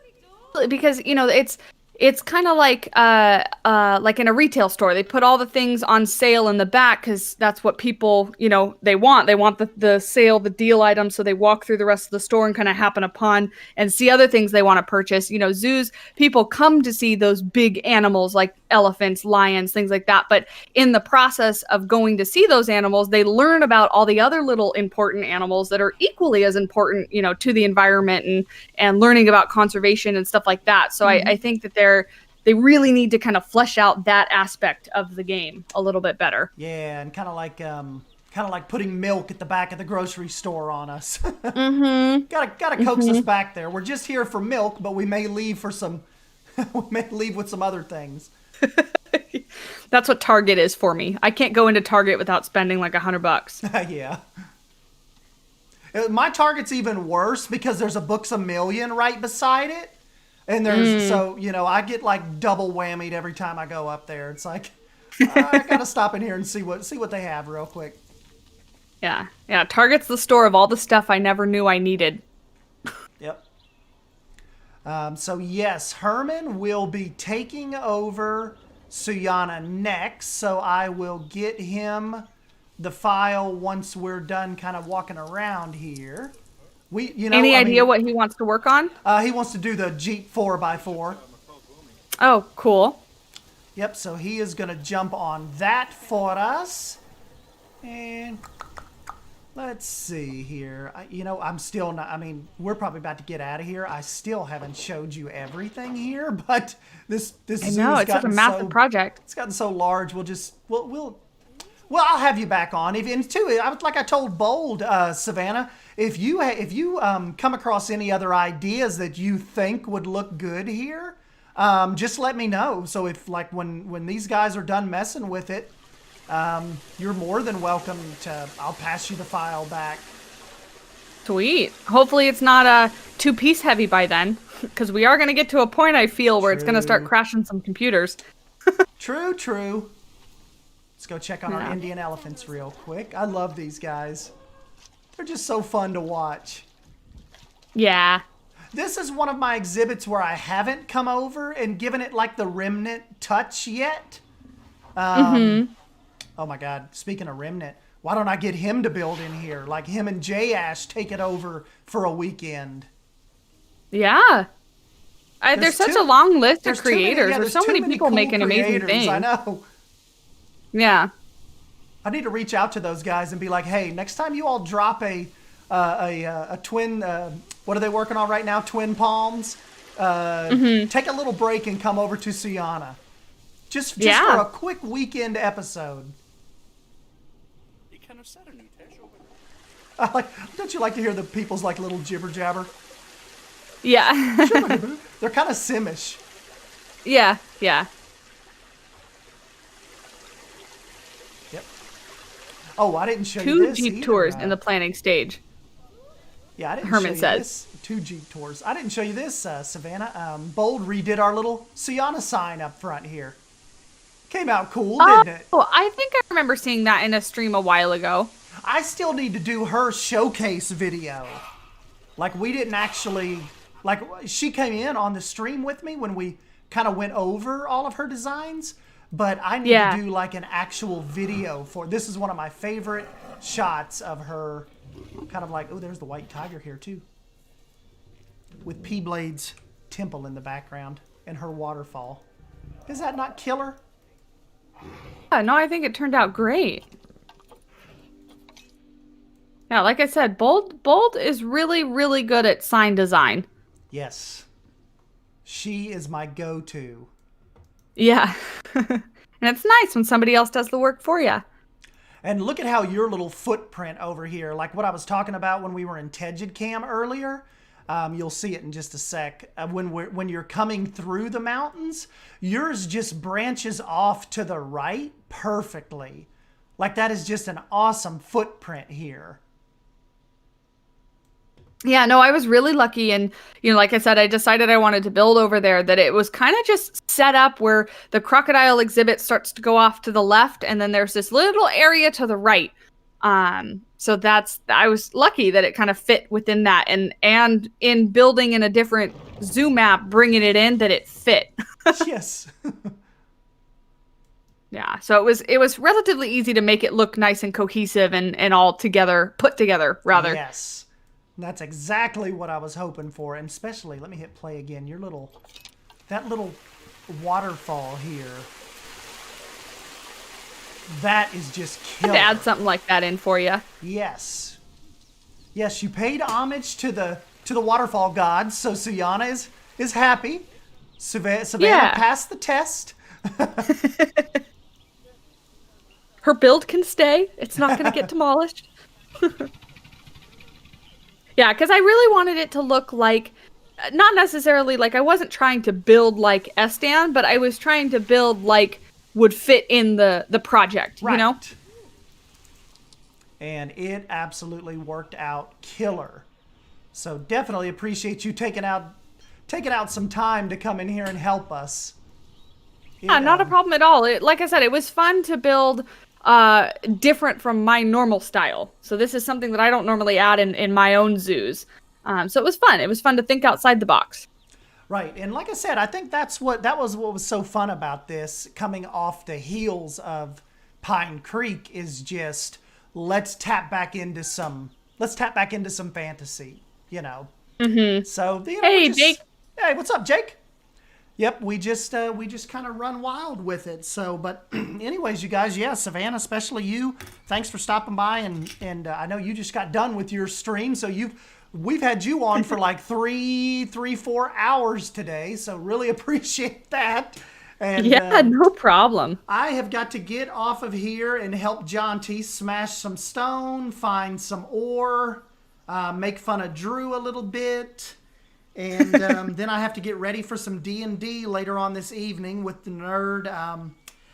Speaker 3: because it's kind of like in a retail store. They put all the things on sale in the back because that's what people they want. They want the sale, the deal items, so they walk through the rest of the store and kind of happen upon and see other things they want to purchase. Zoos, people come to see those big animals like elephants, lions, things like that. But in the process of going to see those animals, they learn about all the other little important animals that are equally as important, to the environment and learning about conservation and stuff like that. So I think that they really need to kind of flesh out that aspect of the game a little bit better.
Speaker 2: Yeah, and kind of like putting milk at the back of the grocery store on us. Gotta coax us back there. We're just here for milk, but we may leave for some. We may leave with some other things.
Speaker 3: That's what Target is for me. I can't go into Target without spending like $100.
Speaker 2: Yeah. My Target's even worse because there's a Books A Million right beside it. And there's, so, I get like double whammied every time I go up there. It's like, I gotta stop in here and see what they have real quick.
Speaker 3: Yeah. Yeah. Target's the store of all the stuff I never knew I needed.
Speaker 2: Yep. So yes, Herman will be taking over Suyana next. So I will get him the file once we're done kind of walking around here. Any
Speaker 3: idea what he wants to work on?
Speaker 2: He wants to do the Jeep 4x4.
Speaker 3: Oh, cool.
Speaker 2: Yep, so he is going to jump on that for us. And let's see here. I'm still not, we're probably about to get out of here. I still haven't showed you everything here, but this
Speaker 3: I know, it's such a massive project.
Speaker 2: It's gotten so large, Well, I'll have you back on. Like I told Bold, Savannah, if you come across any other ideas that you think would look good here, just let me know. So if when these guys are done messing with it, you're more than welcome to. I'll pass you the file back.
Speaker 3: Sweet. Hopefully it's not a 2-piece heavy by then, because we are going to get to a point I feel where it's going to start crashing some computers.
Speaker 2: True. Let's go check on our Indian elephants real quick. I love these guys. They're just so fun to watch.
Speaker 3: Yeah.
Speaker 2: This is one of my exhibits where I haven't come over and given it like the remnant touch yet. Oh my God. Speaking of remnant, why don't I get him to build in here? Like him and J Ash take it over for a weekend.
Speaker 3: Yeah. There's such a long list of creators. There's so many people making amazing things.
Speaker 2: I know.
Speaker 3: Yeah.
Speaker 2: I need to reach out to those guys and be like, hey, next time you all drop a twin, what are they working on right now? Twin palms. Take a little break and come over to Suyana. Just for a quick weekend episode. Don't you like to hear the people's like little jibber jabber?
Speaker 3: Yeah.
Speaker 2: They're kind of Simish.
Speaker 3: Yeah.
Speaker 2: Yep. Oh, I didn't show you this.
Speaker 3: 2 Jeep tours in the planning stage.
Speaker 2: Yeah, I didn't
Speaker 3: Herman
Speaker 2: show you
Speaker 3: says.
Speaker 2: this. 2 Jeep tours. I didn't show you this, Savannah. Bold redid our little Suyana sign up front here. Came out cool, didn't it?
Speaker 3: Oh, I think I remember seeing that in a stream a while ago.
Speaker 2: I still need to do her showcase video. Like, we didn't actually... Like, she came in on the stream with me when we kind of went over all of her designs. But I need to do, like, an actual video for... This is one of my favorite shots of her. Kind of like... Oh, there's the white tiger here, too. With P-Blade's temple in the background. And her waterfall. Is that not killer?
Speaker 3: Yeah, no, I think it turned out great. Yeah, like I said, Bold is really, really good at sign design.
Speaker 2: Yes. She is my go-to.
Speaker 3: Yeah. And it's nice when somebody else does the work for you.
Speaker 2: And look at how your little footprint over here, like what I was talking about when we were in Tegid Cam earlier. You'll see it in just a sec. When you're coming through the mountains, yours just branches off to the right perfectly. Like that is just an awesome footprint here.
Speaker 3: Yeah, no, I was really lucky. And, like I said, I decided I wanted to build over there, that it was kind of just set up where the crocodile exhibit starts to go off to the left. And then there's this little area to the right So I was lucky that it kind of fit within that, and in building in a different zoo map, bringing it in, that it fit.
Speaker 2: Yes.
Speaker 3: Yeah, so it was relatively easy to make it look nice and cohesive and all together, put together rather.
Speaker 2: Yes. That's exactly what I was hoping for, and especially, let me hit play again. That little waterfall here. That is just killer.
Speaker 3: I had to add something like that in for you.
Speaker 2: Yes. Yes, you paid homage to the waterfall gods, so Suyana is happy. Savannah passed the test.
Speaker 3: Her build can stay. It's not going to get demolished. Yeah, because I really wanted it to look like, not necessarily like, I wasn't trying to build like Estan, but I was trying to build like would fit in the project,
Speaker 2: right.
Speaker 3: You know?
Speaker 2: And it absolutely worked out killer. So definitely appreciate you taking out some time to come in here and help us.
Speaker 3: Yeah, not a problem at all. Like I said, it was fun to build different from my normal style. So this is something that I don't normally add in my own zoos. So it was fun. It was fun to think outside the box.
Speaker 2: Right. And like I said, I think that was what was so fun about this, coming off the heels of Pine Creek, is just let's tap back into some fantasy, you know.
Speaker 3: Mm-hmm.
Speaker 2: So
Speaker 3: hey, Jake.
Speaker 2: Hey, what's up, Jake? Yep, we just kind of run wild with it. So, but anyways, you guys, yeah, Savannah, especially you, thanks for stopping by, and I know you just got done with your stream, so we've had you on for like 4 hours today, so really appreciate that. And
Speaker 3: yeah, no problem.
Speaker 2: I have got to get off of here and help John T smash some stone, find some ore, make fun of Drew a little bit. And then I have to get ready for some D&D later on this evening with the nerd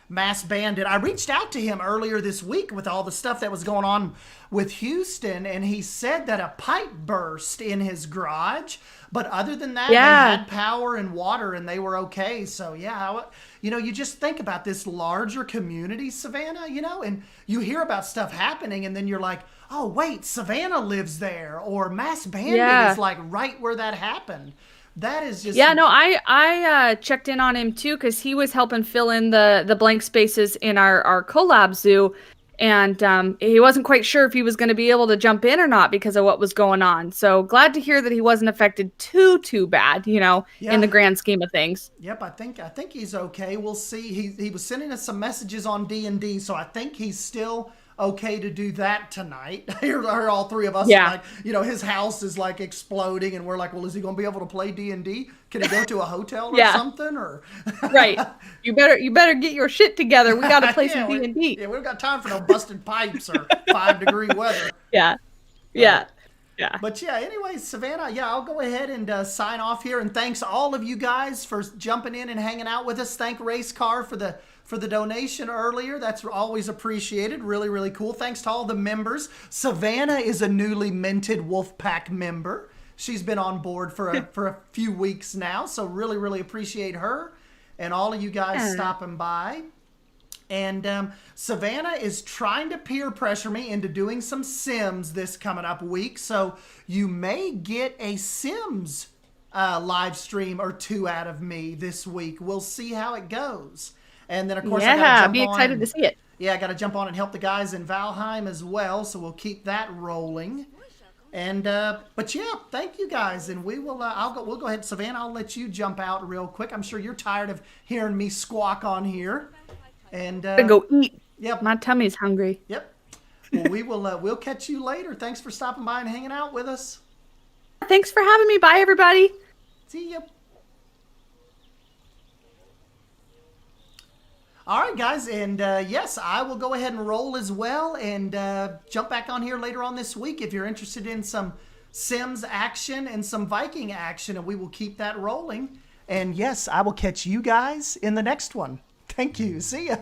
Speaker 2: Mass Bandit. I reached out to him earlier this week with all the stuff that was going on with Houston, and he said that a pipe burst in his garage. But other than that, they had power and water, and they were okay. So, yeah, you know, you just think about this larger community, Savannah, you know, and you hear about stuff happening, and then you're like, oh, wait, Savannah lives there, or Mass Bandit is like right where that happened. That is just...
Speaker 3: Yeah, no, I checked in on him too, because he was helping fill in the blank spaces in our collab zoo, and he wasn't quite sure if he was going to be able to jump in or not because of what was going on. So glad to hear that he wasn't affected too bad, you know, in the grand scheme of things.
Speaker 2: Yep, I think he's okay. We'll see. He was sending us some messages on D&D, so I think he's still okay to do that tonight. Here all three of us are like, you know, his house is like exploding, and we're like, well, is he going to be able to play D&D? Can he go to a hotel or something? Or
Speaker 3: right, you better get your shit together. We got to play some D&D.
Speaker 2: Yeah, we don't got time for no busted pipes or 5-degree weather.
Speaker 3: Yeah.
Speaker 2: But yeah, anyways, Savannah, yeah, I'll go ahead and sign off here. And thanks all of you guys for jumping in and hanging out with us. Thank Race Car for the donation earlier. That's always appreciated. Really, really cool. Thanks to all the members. Savannah is a newly minted Wolfpack member. She's been on board for a few weeks now, so really, really appreciate her and all of you guys stopping by. And Savannah is trying to peer pressure me into doing some Sims this coming up week, so you may get a Sims live stream or two out of me this week. We'll see how it goes. And then, of course, I gotta jump
Speaker 3: be excited to see it.
Speaker 2: Yeah, I got to jump on and help the guys in Valheim as well, so we'll keep that rolling. And but yeah, thank you guys, and we will. We'll go ahead, Savannah. I'll let you jump out real quick. I'm sure you're tired of hearing me squawk on here. And
Speaker 3: go eat.
Speaker 2: Yep,
Speaker 3: my tummy's hungry.
Speaker 2: Yep. Well, we will. We'll catch you later. Thanks for stopping by and hanging out with us.
Speaker 3: Thanks for having me. Bye, everybody.
Speaker 2: See you. All right, guys, and yes, I will go ahead and roll as well and jump back on here later on this week if you're interested in some Sims action and some Viking action, and we will keep that rolling. And yes, I will catch you guys in the next one. Thank you. See ya.